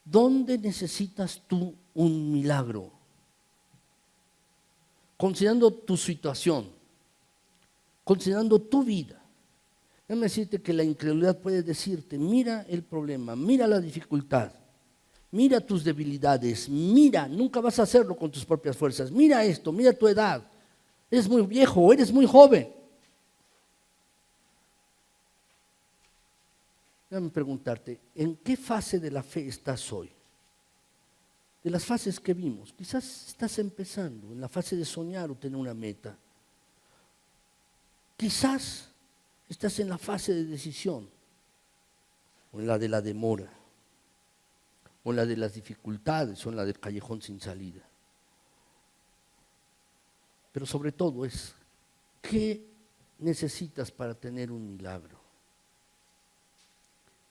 ¿Dónde necesitas tú un milagro? Considerando tu situación, considerando tu vida, déjame decirte que la incredulidad puede decirte: mira el problema, mira la dificultad, mira tus debilidades, mira, nunca vas a hacerlo con tus propias fuerzas, mira esto, mira tu edad, eres muy viejo o eres muy joven. Déjame preguntarte, ¿en qué fase de la fe estás hoy? De las fases que vimos, quizás estás empezando en la fase de soñar o tener una meta. Quizás estás en la fase de decisión, o en la de la demora, o en la de las dificultades, o en la del callejón sin salida. Pero sobre todo es, ¿qué necesitas para tener un milagro?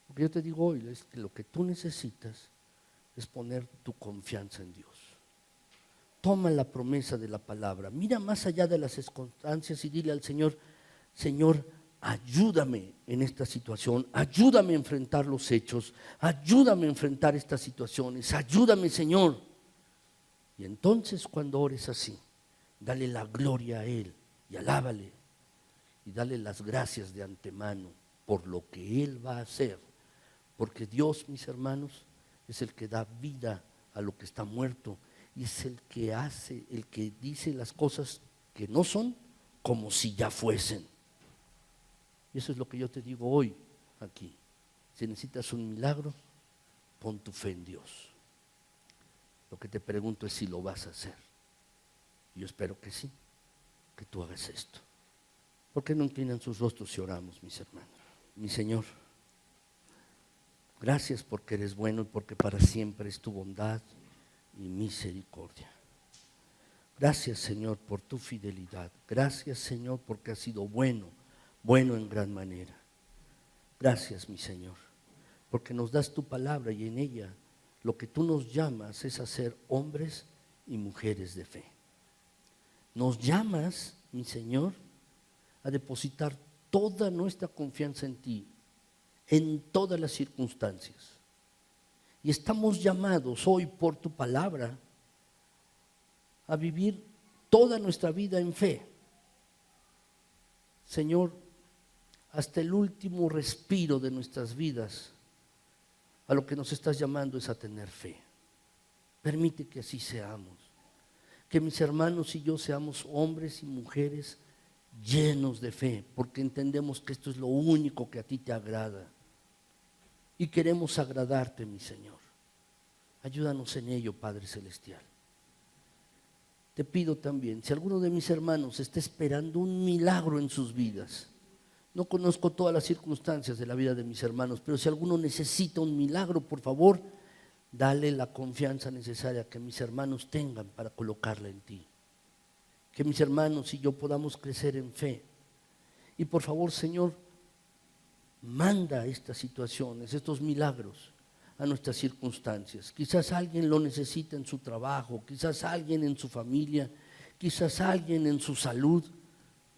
Lo que yo te digo hoy es que lo que tú necesitas es poner tu confianza en Dios. Toma la promesa de la palabra, mira más allá de las circunstancias y dile al Señor: Señor, ayúdame en esta situación, ayúdame a enfrentar los hechos, ayúdame a enfrentar estas situaciones, ayúdame, Señor. Y entonces, cuando ores así, dale la gloria a Él y alábale y dale las gracias de antemano por lo que Él va a hacer. Porque Dios, mis hermanos, es el que da vida a lo que está muerto y es el que hace, el que dice las cosas que no son como si ya fuesen. Y eso es lo que yo te digo hoy aquí. Si necesitas un milagro, pon tu fe en Dios. Lo que te pregunto es si lo vas a hacer. Yo espero que sí, que tú hagas esto. ¿Por qué no inclinan sus rostros y oramos, mis hermanos? Mi Señor, gracias porque eres bueno y porque para siempre es tu bondad y misericordia. Gracias, Señor, por tu fidelidad. Gracias, Señor, porque has sido bueno, bueno en gran manera. Gracias, mi Señor. porque nos das tu palabra y en ella lo que tú nos llamas es a ser hombres y mujeres de fe. Nos llamas, mi Señor, a depositar toda nuestra confianza en ti, en todas las circunstancias. Y estamos llamados hoy por tu palabra a vivir toda nuestra vida en fe. Señor, hasta el último respiro de nuestras vidas, a lo que nos estás llamando es a tener fe. Permite que así seamos, que mis hermanos y yo seamos hombres y mujeres llenos de fe, porque entendemos que esto es lo único que a ti te agrada y queremos agradarte, mi Señor. Ayúdanos en ello, Padre Celestial. Te pido también, si alguno de mis hermanos está esperando un milagro en sus vidas, no conozco todas las circunstancias de la vida de mis hermanos, pero si alguno necesita un milagro, por favor, dale la confianza necesaria que mis hermanos tengan para colocarla en ti. Que mis hermanos y yo podamos crecer en fe. Y por favor, Señor, manda estas situaciones, estos milagros a nuestras circunstancias. Quizás alguien lo necesita en su trabajo, quizás alguien en su familia, quizás alguien en su salud.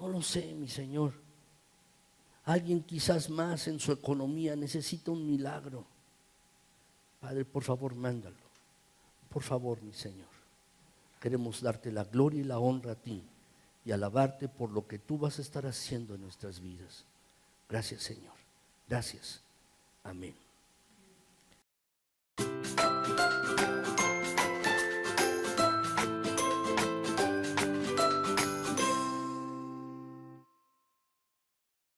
No lo sé, mi Señor. Alguien quizás más en su economía necesita un milagro. Padre, por favor, mándalo. Por favor, mi Señor. Queremos darte la gloria y la honra a ti y alabarte por lo que tú vas a estar haciendo en nuestras vidas. Gracias, Señor. Gracias. Amén.